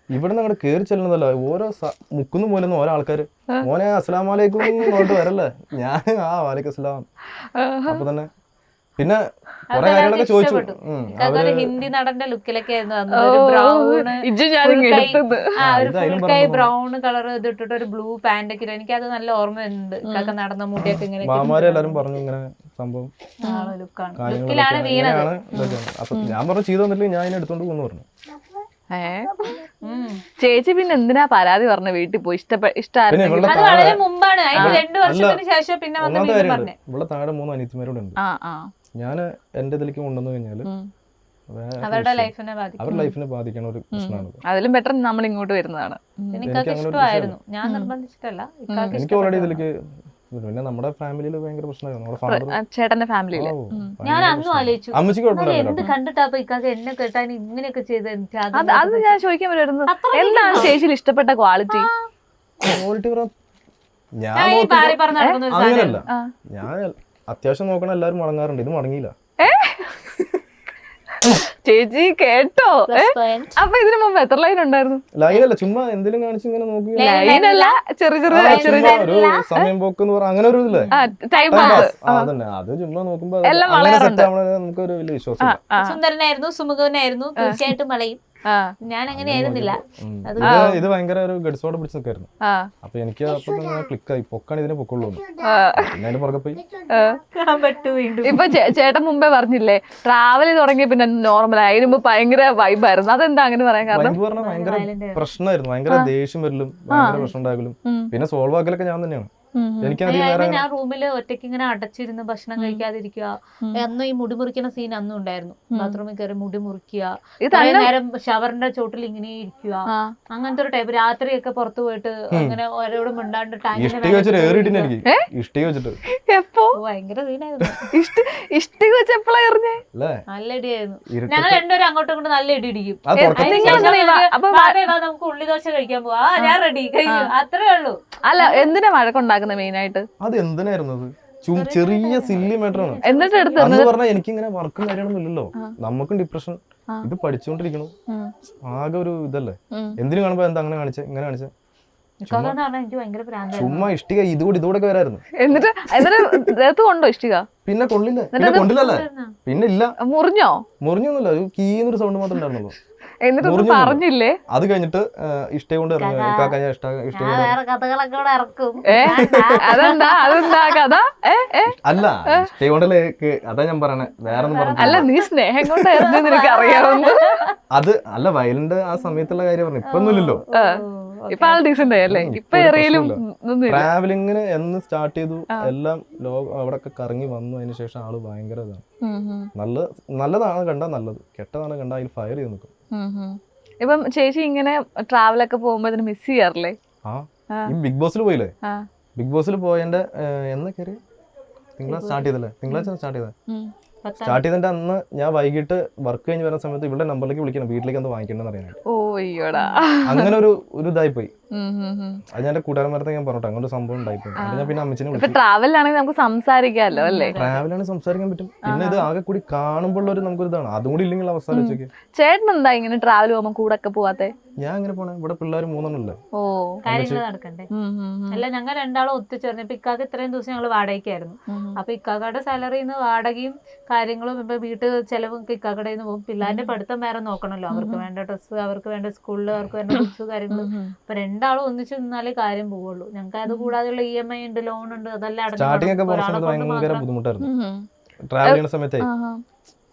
ഇവിടെ നിന്ന് അങ്ങോട്ട് കയറി ചെല്ലുന്നതല്ല, ഓരോ മുക്കുന്നു പോലെന്ന് ഓരോ ആൾക്കാര് മോനെ അസ്സലാമു അലൈക്കും എന്നോട്ട് വരല്ലേ. ഞാൻ വാലൈക്കും അസ്സലാം. അപ്പൊ തന്നെ പിന്നെ കുറെ കാര്യങ്ങളൊക്കെ ചോദിച്ചു. ഹിന്ദി നടന്റെ ലുക്കിലൊക്കെ ബ്രൗൺ കളർ ഇതിട്ടിട്ട് ഒരു ബ്ലൂ പാന്റ് ഒക്കെ. എനിക്കത് നല്ല ഓർമ്മയുണ്ട്. ഇതൊക്കെ നടന്ന മുടിയൊക്കെ ഇങ്ങനെ മാമാരെല്ലാരും പറഞ്ഞു ഇങ്ങനെ സംഭവം ലുക്കിലാണ് വീണത്. അപ്പൊ ഞാൻ പറഞ്ഞു ചെയ്തു തന്നിട്ടില്ല, ഞാൻ ഇതിനെ എടുത്തോണ്ട് പോകുന്നു പറഞ്ഞു. ചേച്ചി പിന്നെ എന്തിനാ പരാതി പറഞ്ഞ വീട്ടിൽ പോയി? ഇഷ്ടമായിരുന്നു. അത് വളരെ മുമ്പാണ്, 2 വർഷത്തിന് ശേഷം പിന്നെ ഇവിടെ താഴെ 3 അനിയത്തിമാരോട് ഉണ്ട്. ഞാൻ എന്റെ ഇതിലേക്ക് കൊണ്ടുവന്നു കഴിഞ്ഞാല് അവരുടെ ലൈഫിനെ ബാധിക്കണ ഒരു പ്രശ്നമാണ്. അതിലും ബെറ്റർ നമ്മൾ ഇങ്ങോട്ട് വരുന്നതാണ്. എനിക്കൊക്കെ ഇഷ്ടമായിരുന്നു, ഞാൻ നിർബന്ധിച്ചിട്ടല്ല. എനിക്ക് ഓൾറെഡി ഇതിലേക്ക് പിന്നെ നമ്മുടെ ഫാമിലിയിൽ ഭയങ്കര പ്രശ്നമായിരുന്നു. ചേട്ടന്റെ ഫാമിലിയിൽ ഞാൻ അന്നും ആലോചിച്ചു, എന്ത് കണ്ടിട്ടാ ഇക്കാക്ക് എന്നെ കേട്ടാൻ ഇങ്ങനെയൊക്കെ ചെയ്ത്. അത് ഞാൻ ചോദിക്കാൻ വരുന്നു, എന്താണ് ചേച്ചിയിൽ ഇഷ്ടപ്പെട്ട ക്വാളിറ്റി? അങ്ങനല്ല, ഞാൻ അത്യാവശ്യം നോക്കണ എല്ലാരും മടങ്ങാറുണ്ട്, ഇത് മടങ്ങിയില്ല. ചേച്ചി കേട്ടോ? അപ്പൊ ഇതിനു മുമ്പ് എത്ര ലൈൻ ഉണ്ടായിരുന്നു? ലൈനല്ല, ചുമ്മാ എന്തെങ്കിലും കാണിച്ച് ഇങ്ങനെ നോക്കി ലൈനല്ല, ചെറിയ സമയം പോക്കെന്ന് പറഞ്ഞ അങ്ങനെ ഒരു ഇതില്ലേ ടൈം അതന്നെ. അത് ചുമ്മാ നോക്കുമ്പോ നമുക്കൊരു വലിയ വിശ്വാസം. സുന്ദരനായിരുന്നു, സുമുഖനായിരുന്നു, തീർച്ചയായിട്ടും വളയും. ഞാൻ അങ്ങനെ ആയിരുന്നില്ല. ഇത് ഭയങ്കര ഒരു ഗഡ്സോടെ പിടിച്ച് നിൽക്കായിരുന്നു. അപ്പൊ എനിക്ക് അപ്പൊ ക്ലിക്കായി, പൊക്കാണ് ഇതിനെ പൊക്കുള്ളൂ. പിന്നെ അതിന്റെ പുറകെ പോയി. ഇപ്പൊ ചേട്ടൻ മുമ്പേ പറഞ്ഞില്ലേ ട്രാവൽ തുടങ്ങിയ പിന്നെ നോർമൽ ആയി, അതിന് മുമ്പ് ഭയങ്കര വൈബായിരുന്നു. അതെന്താ അങ്ങനെ പറയാൻ കാരണം? ഭയങ്കര പ്രശ്നമായിരുന്നു, ഭയങ്കര ദേഷ്യം വരലും ഭയങ്കര പ്രശ്നം ഉണ്ടാകലും പിന്നെ സോൾവ് ആക്കലൊക്കെ ഞാൻ തന്നെയാണ്. ഞാൻ റൂമില് ഒറ്റയ്ക്ക് ഇങ്ങനെ അടച്ചിരുന്ന് ഭക്ഷണം കഴിക്കാതിരിക്കുക. അന്നും ഈ മുടി മുറിക്കുന്ന സീൻ അന്നും ഉണ്ടായിരുന്നു. ബാത്റൂമിൽ കയറി മുടി മുറിക്കുക, നേരം ഷവറിന്റെ ചോട്ടിൽ ഇങ്ങനെ ഇരിക്കുക, അങ്ങനത്തെ ഒരു ടൈപ്പ്. രാത്രിയൊക്കെ പുറത്തു പോയിട്ട് അങ്ങനെ ഓരോടും മിണ്ടാണ്ട് ടാങ്കിന്റെ ഭയങ്കര സീനായിരുന്നു. നല്ല ഇടിയായിരുന്നു. ഞങ്ങൾ രണ്ടുപേരും അങ്ങോട്ടും ഇങ്ങോട്ടും നല്ല ഇടി ഇടിക്കും. നമുക്ക് ഉള്ളിദോശ കഴിക്കാൻ പോവാ, ഞാൻ റെഡി കഴിക്കും, അത്രേ ഉള്ളൂ. അല്ല, എന്തിനാ വഴക്കുണ്ടാക്കുന്നത് മെയിൻ ആയിട്ട്? അത് എന്തിനായിരുന്നു? ചെറിയ സില്ലി മാറ്ററാണ്. പറഞ്ഞാൽ എനിക്കിങ്ങനെ വർക്കും കാര്യങ്ങളൊന്നും ഇല്ലല്ലോ, നമുക്കും ഡിപ്രഷൻ. ഇത് പഠിച്ചുകൊണ്ടിരിക്കണം, ആകെ ഒരു ഇതല്ലേ. എന്തിനു കാണുമ്പോ എന്താ അങ്ങനെ കാണിച്ചേ, ഇങ്ങനെ കാണിച്ചേ, ചുമ്മാ ഇഷ്ടിക ഇതുകൂടെ വരായിരുന്നു. എന്നിട്ട് കൊണ്ടോ ഇഷ്ടിക? പിന്നെ കൊണ്ടില്ലല്ലേ, പിന്നെ ഇല്ല. മുറിഞ്ഞൊന്നുമില്ല, ഒരു കീന്നൊരു സൗണ്ട് മാത്രമേ ഉണ്ടായിരുന്നുള്ളൂ. എന്നിട്ട് പറഞ്ഞില്ലേ? അത് കഴിഞ്ഞിട്ട് ഇഷ്ട കൊണ്ട് അല്ല, ഇഷ്ട കൊണ്ടല്ലേ, അതാ ഞാൻ പറയണേ, വേറെ ഒന്നും പറഞ്ഞു. അല്ല, നീ സ്നേഹം കൊണ്ടായിരുന്നു, നിനക്ക് അറിയാവുന്ന. അത് അല്ല, വയലിന്റെ ആ സമയത്തുള്ള കാര്യം പറഞ്ഞു, ഇപ്പൊ ഒന്നുമില്ലല്ലോ. ഇപ്പൊ ആൾ ഡീസന്റ് ആയല്ലേ? ഇപ്പൊ ട്രാവലിങ്ങിന് എന്ന് സ്റ്റാർട്ട് ചെയ്തു, എല്ലാം അവിടെയൊക്കെ കറങ്ങി വന്നു. അതിന് ശേഷം ആള് ഭയങ്കര ഇതാണ്. നല്ലതാണ് കണ്ടാ നല്ലത്, കെട്ടതാണ് കണ്ടാ അതിൽ ഫയർ ചെയ്ത് നിൽക്കും. ഇപ്പം ചേച്ചി ഇങ്ങനെ ട്രാവലൊക്കെ പോകുമ്പോ ഇതിന് മിസ് ചെയ്യാറില്ലേ? ഈ ബിഗ് ബോസിൽ പോയില്ലേ? ബിഗ് ബോസിൽ പോയതിന്റെ എന്നാ കയറി തിങ്കളാഴ്ച സ്റ്റാർട്ട് ചെയ്തല്ലേ? തിങ്കളാഴ്ച സ്റ്റാർട്ട് ചെയ്തതിന്റെ അന്ന് ഞാൻ വൈകിട്ട് വർക്ക് കഴിഞ്ഞ് വരുന്ന സമയത്ത് ഇവിടെ നമ്പറിലേക്ക് വിളിക്കണം, വീട്ടിലേക്ക് എന്താ വാങ്ങിക്കണ്ടെന്ന് അറിയാനായിട്ട്. ഓ അയ്യോടാ, അങ്ങനെ ഒരു ഇതായി പോയി. അത് ഞാൻ എന്റെ കൂട്ടുകാരന്മാരത്തെ ഞാൻ പറഞ്ഞോട്ടെ അങ്ങനെ ഒരു സംഭവം ഉണ്ടായിപ്പോയി. ഞാൻ പിന്നെ അമ്മച്ചിനെ ഇപ്പൊ ട്രാവലാണെങ്കിൽ നമുക്ക് സംസാരിക്കാമല്ലോ അല്ലേ? ട്രാവലാണെങ്കിൽ സംസാരിക്കാൻ പറ്റും. പിന്നെ ഇത് ആകെ കൂടി കാണുമ്പോൾ ഒരു നമുക്കൊരു ഇതാണ്. അതും കൂടി ഇല്ലെങ്കിൽ അവസ്ഥ വെച്ചോക്കെ. ചേട്ടൻ എന്താ ഇങ്ങനെ ട്രാവൽ പോകുമ്പോ കൂടെ ഒക്കെ പോവാത്തെ? ഞാൻ ഇങ്ങനെ പോണേ, ഇവിടെ പിള്ളേർ 3 ഓ കാര്യങ്ങൾ നടക്കണ്ടേ. അല്ല ഞങ്ങൾ രണ്ടാളും ഒത്തുചേർന്ന് ഇപ്പൊ ഇക്കാക്ക് ഇത്രയും ദിവസം ഞങ്ങൾ വാടകയ്ക്കായിരുന്നു. അപ്പൊ ഇക്കാക്കയുടെ സാലറിന്ന് വാടകയും കാര്യങ്ങളും ഇപ്പൊ വീട്ടു ചെലവും ഇക്കാക്കടയിൽ നിന്ന് പോകും. പിള്ളേരുടെ പഠിത്തം വേറെ നോക്കണല്ലോ, അവർക്ക് വേണ്ട ഡ്രസ്സ്, അവർക്ക് വേണ്ട സ്കൂളിൽ അവർക്ക് വേണ്ട ബുക്സ് കാര്യങ്ങളും. അപ്പൊ രണ്ടാളും ഒന്നിച്ച് നിന്നാലേ കാര്യം പോവുള്ളൂ. ഞങ്ങൾക്ക് അത് കൂടാതെയുള്ള EMI ഉണ്ട്, ലോൺ ഉണ്ട്, അതെല്ലാം സ്റ്റാർട്ടിംഗ് ഒക്കെ പോകുന്ന സമയത്ത് ഭയങ്കര ബുദ്ധിമുട്ടായിരുന്നു. ട്രാവൽ ചെയ്യുന്ന സമയത്തേ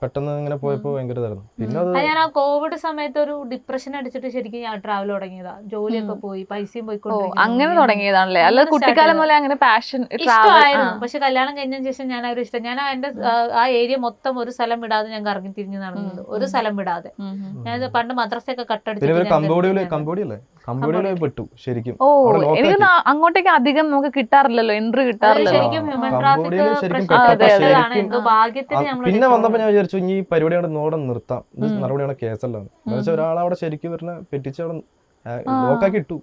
പെട്ടെന്ന് ഇങ്ങനെ പോയപ്പോ ഭയങ്കര ഇതായിരുന്നു. പിന്നെ അത് ഞാൻ ആ കോവിഡ് സമയത്ത് ഒരു ഡിപ്രഷൻ അടിച്ചിട്ട് ശരിക്കും ഞാൻ ട്രാവൽ തുടങ്ങിയതാ. ജോലിയൊക്കെ പോയി, പൈസയും പോയിക്കൊണ്ടിരിക്കും. അങ്ങനെ തുടങ്ങിയതാണല്ലേ? അല്ല കുട്ടിക്കാലം മുതലേ അങ്ങനെ പാഷൻ ഇഷ്ടമായിരുന്നു. പക്ഷെ കല്യാണം കഴിഞ്ഞതിന് ശേഷം ഞാൻ ഒരു ഇഷ്ടം, ഞാൻ എന്റെ ആ ഏരിയ മൊത്തം ഒരു സ്ഥലം വിടാതെ ഞാൻ കറങ്ങി തിരിഞ്ഞ് നടന്നത്. ഒരു സ്ഥലം വിടാതെ. ഞാൻ പണ്ട് മദ്രസയൊക്കെ കട്ടടിച്ചു. കംബോഡിയയിലായി പെട്ടു ശരിക്കും. ഓ എനിക്ക് അങ്ങോട്ടേക്ക് അധികം നമുക്ക് കിട്ടാറില്ലല്ലോ, എൻട്രി കിട്ടാറില്ലല്ലോ. ശരിക്കും ഹ്യൂമൻ ട്രാഫിക് എന്തോ ഭാഗ്യത്തിന് നമ്മൾ പിന്നെ വന്നപ്പോ ഞാൻ വിചാരിച്ചു ഈ പരിപാടി അവിടെ നിർത്താം, ഇത് നടപടിയാണ് കേസല്ല. ഒരാളവിടെ ശരിക്കും വരുന്ന പെറ്റിച്ച് അവിടെ ലോക്കാക്കി ഇട്ടു.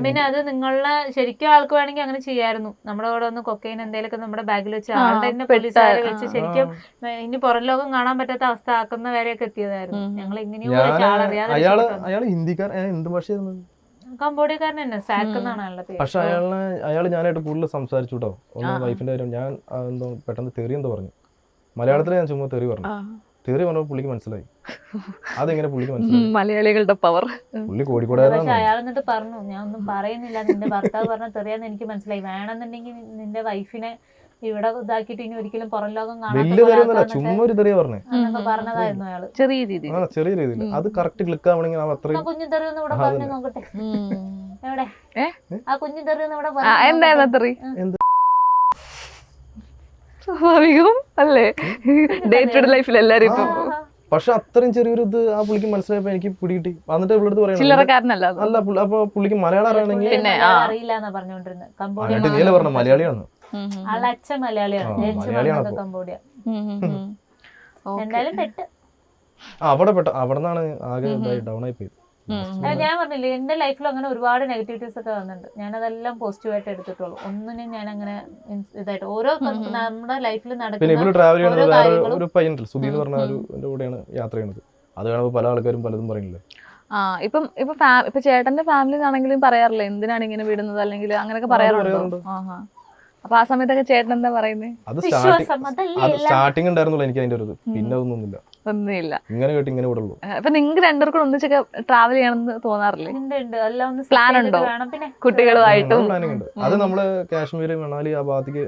പിന്നെ അത് നിങ്ങളെ ശരിക്കും ആൾക്ക് വേണമെങ്കിൽ അങ്ങനെ ചെയ്യായിരുന്നു. നമ്മുടെ കൂടെ ഒന്ന് കൊക്കൈൻ എന്തെങ്കിലുമൊക്കെ നമ്മുടെ ബാഗിൽ വെച്ച് ആളുടെ തന്നെ പോലീസുകാരെ വെച്ച് ശരിക്കും ഇനി പുറം ലോകം കാണാൻ പറ്റാത്ത അവസ്ഥ ആക്കുന്ന വരെയൊക്കെ എത്തിയതായിരുന്നു. ഞങ്ങൾ എങ്ങനെയോ അയാള് ഹിന്ദിക്കാരൻ, എന്ത് ഭാഷയായിരുന്നു? കംബോഡിയക്കാരൻ തന്നെ, സാക്ക് എന്നാണ് അയാളുടെ പേര്. പക്ഷെ അയാള് ഞാനായിട്ട് കൂടുതൽ സംസാരിച്ചു കേട്ടോ. ഒന്ന് വൈഫിന്റെ കാര്യം ഞാൻ എന്തോ പെട്ടെന്ന് തെറി എന്തോ പറഞ്ഞു. മലയാളത്തിൽ ഞാൻ ചുമ്മാ തെറി പറഞ്ഞു. തെറി പറഞ്ഞപ്പോൾ പുള്ളിക്ക് മനസ്സിലായി. അതെങ്ങനെ പുള്ളിക്ക് മനസ്സിലായി? മലയാളികളുടെ പവർ. പുള്ളി കോഴിക്കോടായിരുന്നു. പക്ഷെ അയാൾ എന്നിട്ട് പറഞ്ഞു, ഞാൻ ഒന്നും പറയുന്നില്ല, നിന്റെ ഭർത്താവ് പറഞ്ഞ തെറിയാന്ന് എനിക്ക് മനസ്സിലായി. വേണമെന്നുണ്ടെങ്കിൽ നിന്റെ വൈഫിനെ ഇവിടെ ഇതാക്കിയിട്ട് ഇനി ഒരിക്കലും പുറം ലോകം കാണാൻ ചുമ്മാ ഒരു തെറിയ പറഞ്ഞേ പറഞ്ഞതായിരുന്നു അയാള്. ചെറിയ രീതിയിൽ അത് കറക്റ്റ് ക്ലിക്ക് ആവണമെങ്കിൽ കുഞ്ഞു തെറിയൊന്നും ഇവിടെ പറഞ്ഞു നോക്കട്ടെ. എവിടെ ആ കുഞ്ഞു തെറിയൊന്നും ഇവിടെ എന്തായിരുന്നു തെറി? സ്വാഭാവികം അല്ലേ, ഡേ ടു ഡേ ലൈഫിൽ എല്ലാരും ഇപ്പൊ. പക്ഷെ അത്രയും ചെറിയൊരു ഇത് ആ പുള്ളിക്ക് മനസ്സിലായപ്പോ എനിക്ക് പിടികിട്ടി. എന്നിട്ട് ഇവിടെ പറയാം ചില്ലറക്കാരനല്ല. അല്ല അപ്പൊ പുള്ളിക്ക് മലയാളം അറിയണമെങ്കിൽ അറിയില്ല പറഞ്ഞോണ്ടിരുന്നത്. പറഞ്ഞു മലയാളിയാണ്, ആളുടെ അച്ഛൻ മലയാളിയാണ്. കംബോഡിയ എന്തായാലും പെട്ട് അവിടെ നിന്നാണ് ആകെ ഡൗൺ ആയി പോയത്. ഞാൻ പറഞ്ഞില്ലേ, എന്റെ ലൈഫിൽ അങ്ങനെ ഒരുപാട് നെഗറ്റിവിറ്റീസ് ഒക്കെ വന്നിട്ടുണ്ട്. ഞാനതെല്ലാം പോസിറ്റീവായിട്ട് എടുത്തിട്ടുള്ളൂ. ഒന്നിനും ഞാൻ അങ്ങനെ ഇതായിട്ട് ഓരോ നമ്മുടെ ലൈഫിൽ നടക്കുന്ന ഒരു പയ്യൻ സുധി എന്ന് പറഞ്ഞ ഒരു കൂടെയാണ് യാത്ര ചെയ്യുന്നത്. അത് കാണുമ്പോൾ പല ആൾക്കാരും പലതും പറയുന്നില്ലേ. ഇപ്പൊ ചേട്ടന്റെ ഫാമിലി ആണെങ്കിലും പറയാറില്ലേ എന്തിനാണ് ഇങ്ങനെ വിടുന്നത് അല്ലെങ്കിൽ അങ്ങനെയൊക്കെ പറയാറുണ്ടോ? അപ്പൊ ആ സമയത്തൊക്കെ ചേട്ടൻ എന്താ പറയുന്നത്? അത് സ്റ്റാർട്ടിങ് ഉണ്ടായിരുന്നുള്ളൂ എനിക്ക് അതിന്റെ ഒരു ഇത്. പിന്നെ ഒന്നുമില്ല, ഇങ്ങനെ കേട്ട് ഇങ്ങനെ വിടുള്ളൂ. അപ്പൊ നിങ്ങൾക്ക് രണ്ടുപേർക്കും ഒന്നിച്ചൊക്കെ ട്രാവൽ ചെയ്യണമെന്ന് തോന്നാറില്ലേ? പ്ലാൻ ഉണ്ടോ കുട്ടികളുമായിട്ടും? പ്ലാനിങ് ഉണ്ട്. അത് നമ്മള് കാശ്മീർ, മണാലി ആ ഭാഗത്തേക്ക്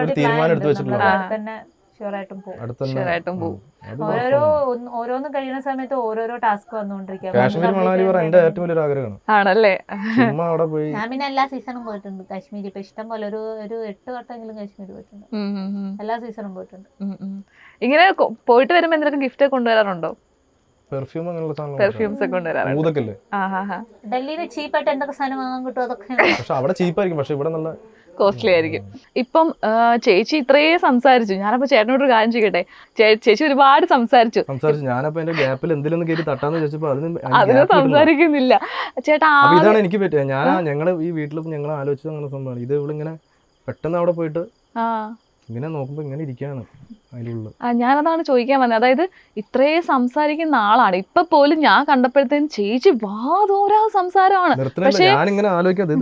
ഒരു തീരുമാനം എടുത്തു വെച്ചിട്ടുള്ള ഓരോന്ന് കഴിയുന്ന സമയത്ത് ഓരോരോ ടാസ്ക് വന്നുകൊണ്ടിരിക്കുക. കാശ്മീർ, മണാലി എന്റെ ഏറ്റവും വലിയൊരു ആഗ്രഹമാണ്. ആണല്ലേ? അവിടെ പോയി ഞാൻ പിന്നെ എല്ലാ സീസണും പോയിട്ടുണ്ട്. കാശ്മീർ ഇപ്പൊ ഇഷ്ടം പോലെ ഒരു 8 വട്ടമെങ്കിലും കാശ്മീർ പോയിട്ടുണ്ട്. എല്ലാ സീസണും പോയിട്ടുണ്ട്. ഇങ്ങനെ പോയിട്ട് വരുമ്പോ എന്തെങ്കിലും ഗിഫ്റ്റ് കൊണ്ടുവരാറുണ്ടോ? പെർഫ്യൂം അങ്ങനെയുള്ള പെർഫ്യൂംസ് ഒക്കെ കൊണ്ടുവരാറുണ്ട്. ഡൽഹിയിൽ ചീപ്പായിട്ട് എന്തൊക്കെ സാധനം വാങ്ങാൻ കിട്ടും അതൊക്കെ. പക്ഷെ അവിടെ ചീപ്പായിരിക്കും, പക്ഷെ ഇവിടെ നല്ല കോസ്റ്റ്ലി ആയിരിക്കും. ഇപ്പം ചേച്ചി ഇത്രയും സംസാരിച്ചു. ഞാനപ്പോ ചേട്ടനോട് ഒരു കാര്യം ചെയ്യട്ടെ. ചേച്ചി ഒരുപാട് സംസാരിച്ചു. ഞാനപ്പോ എന്റെ ഗ്യാപ്പിൽ എന്തെങ്കിലും കേട്ട് തട്ടാന്ന് ചോദിച്ചപ്പോ അതിന് സംസാരിക്കുന്നില്ല ചേട്ടാ. ഇതാണ് എനിക്ക് പറ്റിയ. ഞങ്ങള് ഈ വീട്ടിൽ ഞങ്ങൾ ആലോചിച്ചത് അങ്ങനെ സംഭവമാണ്. ഇത് ഇവളിങ്ങനെ പെട്ടെന്ന് അവിടെ പോയിട്ട് ഇങ്ങനെ നോക്കുമ്പോ ഇങ്ങനെ ഇരിക്കുകയാണ് അതിലുള്ള. ഞാനതാണ് ചോദിക്കാൻ വന്നത്. അതായത് ഇത്രയും സംസാരിക്കുന്ന ആളാണ്. ഇപ്പൊ പോലും ഞാൻ കണ്ടപ്പോഴത്തേനും ചേച്ചി വാതോരാ സംസാരമാണ്. ഞാനിങ്ങനെ ആലോചിക്കാതെ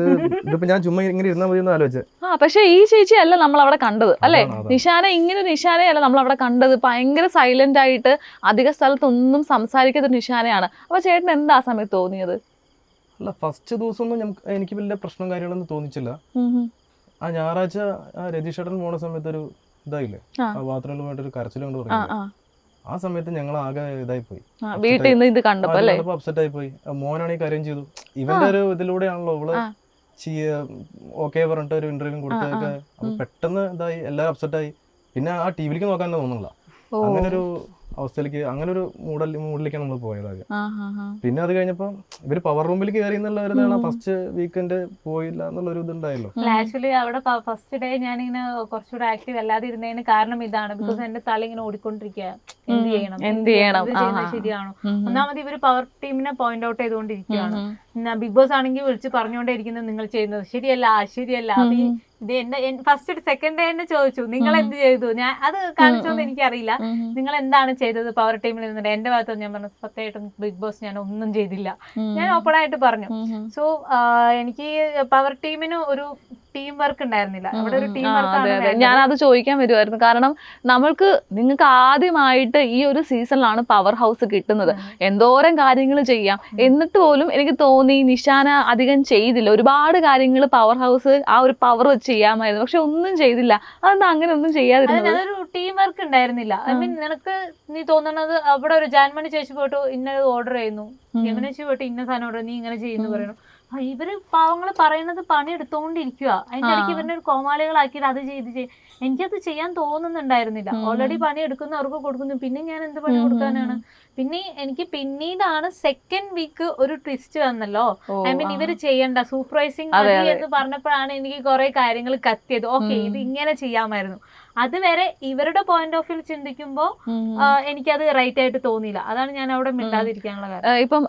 ഇതിപ്പോ ഞാൻ ചുമ്മാ ഇങ്ങനെ ഇരുന്നാൽ മതി എന്ന് ആലോചിച്ചത്. പക്ഷെ ഈ ചേച്ചി അല്ല നമ്മൾ അവിടെ കണ്ടത് അല്ലെ? നിഷാന ഇങ്ങനെ ഒരു നിഷാനയല്ല നമ്മൾ അവിടെ കണ്ടത്. ഭയങ്കര സൈലന്റ് ആയിട്ട് അധിക സ്ഥലത്തൊന്നും സംസാരിക്കാത്ത നിഷാനയാണ്. അപ്പൊ ചേട്ടൻ എന്താ ആ സമയത്ത് തോന്നിയത്? അല്ല ഫസ്റ്റ് ദിവസമൊന്നും എനിക്ക് വലിയ പ്രശ്നം കാര്യങ്ങളൊന്നും തോന്നിച്ചില്ല. ആ ഞായറാഴ്ച രതീഷ് ചേട്ടൻ പോണ സമയത്ത് ഒരു ഇതായില്ലേ, ബാത്റൂമിൽ പോയിട്ട് ഒരു കരച്ചിൽ കൊണ്ട് പറഞ്ഞു. ആ സമയത്ത് ഞങ്ങൾ ആകെ ഇതായി പോയി, അപ്സെറ്റ് ആയി പോയി. മോനാണെങ്കിൽ കാര്യം ചെയ്തു. ഇവന്റെ ഒരു ഇതിലൂടെയാണല്ലോ ഇവള് ഓക്കെ പറഞ്ഞിട്ട് ഒരു ഇന്റർവ്യൂ കൊടുത്തതൊക്കെ. അപ്പൊ പെട്ടെന്ന് ഇതായി, എല്ലാവരും അപ്സെറ്റ് ആയി. പിന്നെ ആ ടിവിയിലേക്ക് നോക്കാൻ തോന്നുന്നില്ല. അങ്ങനെ ഒരു അവസ്ഥയിലേക്ക് അങ്ങനെ ഒരു മൂഡിലേക്കാണ് നമ്മൾ പോയത് ആദ്യം. പിന്നെ അത് കഴിഞ്ഞപ്പോ ഇവര് പവർ റൂമിലേക്ക് കയറി എന്നുള്ള ഒരു ഫസ്റ്റ് വീക്കെൻഡ് പോയില്ല എന്നുള്ളൊരു ഇതുണ്ടായല്ലോ. ആക്ച്വലി അവിടെ ഫസ്റ്റ് ഡേ ഞാനിങ്ങനെ കുറച്ചുകൂടെ ആക്റ്റീവ് അല്ലാതെ ഇരുന്നതിന് കാരണം ഇതാണ്. ബിക്കോസ് എന്റെ തല ഇങ്ങനെ ഓടിക്കൊണ്ടിരിക്കുക, എന്ത് ചെയ്യണം ശരിയാണോ. ഒന്നാമത് ഇവര് പവർ ടീമിനെ പോയിന്റ് ഔട്ട് ചെയ്തുകൊണ്ടിരിക്കുകയാണ്. ബിഗ് ബോസ് ആണെങ്കിൽ വിളിച്ച് പറഞ്ഞുകൊണ്ടേയിരിക്കുന്നത് നിങ്ങൾ ചെയ്യുന്നത് ശരിയല്ല. അപ്പൊ ഇത് എന്റെ ഫസ്റ്റ് സെക്കൻഡ് ഡേ തന്നെ ചോദിച്ചു നിങ്ങൾ എന്ത് ചെയ്തു, ഞാൻ അത് കാണിച്ചോന്ന് എനിക്കറിയില്ല, നിങ്ങൾ എന്താണ് ചെയ്തത് പവർ ടീമിൽ നിന്നിട്ട്. എന്റെ ഭാഗത്ത് ഞാൻ പറഞ്ഞു സത്യമായിട്ടും ബിഗ് ബോസ് ഞാൻ ഒന്നും ചെയ്തില്ല, ഞാൻ ഓപ്പൺ ആയിട്ട് പറഞ്ഞു. സോ എനിക്ക് പവർ ടീമിന് ഒരു ടീം വർക്ക് ഉണ്ടായിരുന്നില്ല, അവിടെ ഒരു ടീം വർക്ക്. ഞാൻ അത് ചോദിക്കാൻ വരുമായിരുന്നു. കാരണം നിങ്ങൾക്ക് ആദ്യമായിട്ട് ഈ ഒരു സീസണിലാണ് പവർ ഹൗസ് കിട്ടുന്നത്. എന്തോരം കാര്യങ്ങൾ ചെയ്യാം, എന്നിട്ട് പോലും എനിക്ക് തോന്നി നിഷാന അധികം ചെയ്തില്ല. ഒരുപാട് കാര്യങ്ങൾ പവർ ഹൗസ് ആ ഒരു പവർ വെച്ച് ചെയ്യാമായിരുന്നു, പക്ഷെ ഒന്നും ചെയ്തില്ല. അതെന്താ അങ്ങനെ ഒന്നും ചെയ്യാതിരുന്നത്? അതൊരു ടീം വർക്ക് ഉണ്ടായിരുന്നില്ല. ഐ മീൻ നിനക്ക് നീ തോന്നണത് അവിടെ ഒരു ജാൻമണി ചേച്ചി പോയിട്ട് ഇന്നത് ഓർഡർ ചെയ്യുന്നു, യമന ചേച്ചി പോയിട്ട് ഇന്ന സാധനം ഓർഡർ നീ ഇങ്ങനെ ചെയ്യുന്നു പറയണു. ഇവര് പാവങ്ങള് പറയുന്നത് പണി എടുത്തോണ്ടിരിക്കുക, അതിന്റെ ഇടയ്ക്ക് ഇവരുടെ ഒരു കോമാളികളാക്കിയിട്ട് അത് ചെയ്ത് എനിക്കത് ചെയ്യാൻ തോന്നുന്നുണ്ടായിരുന്നില്ല. ഓൾറെഡി പണി എടുക്കുന്നു, അവർക്ക് കൊടുക്കുന്നു, പിന്നെ ഞാൻ എന്ത് പണി കൊടുക്കാനാണ്. പിന്നെ എനിക്ക് പിന്നീടാണ് സെക്കൻഡ് വീക്ക് ഒരു ട്വിസ്റ്റ് വന്നല്ലോ. ഐ മീൻ ഇവര് ചെയ്യണ്ട സൂപ്പർവൈസിങ് എന്ന് പറഞ്ഞപ്പോഴാണ് എനിക്ക് കുറെ കാര്യങ്ങൾ കത്തിയത്. ഓക്കെ, ഇത് ഇങ്ങനെ ചെയ്യാമായിരുന്നു. അതുവരെ ഇവരുടെ പോയിന്റ് ഓഫ് വ്യൂ ചിന്തിക്കുമ്പോ എനിക്കത് റൈറ്റ് ആയിട്ട് തോന്നിയില്ല. അതാണ് ഞാൻ അവിടെ മിണ്ടാതിരിക്കാനുള്ള കാര്യം. ഇപ്പം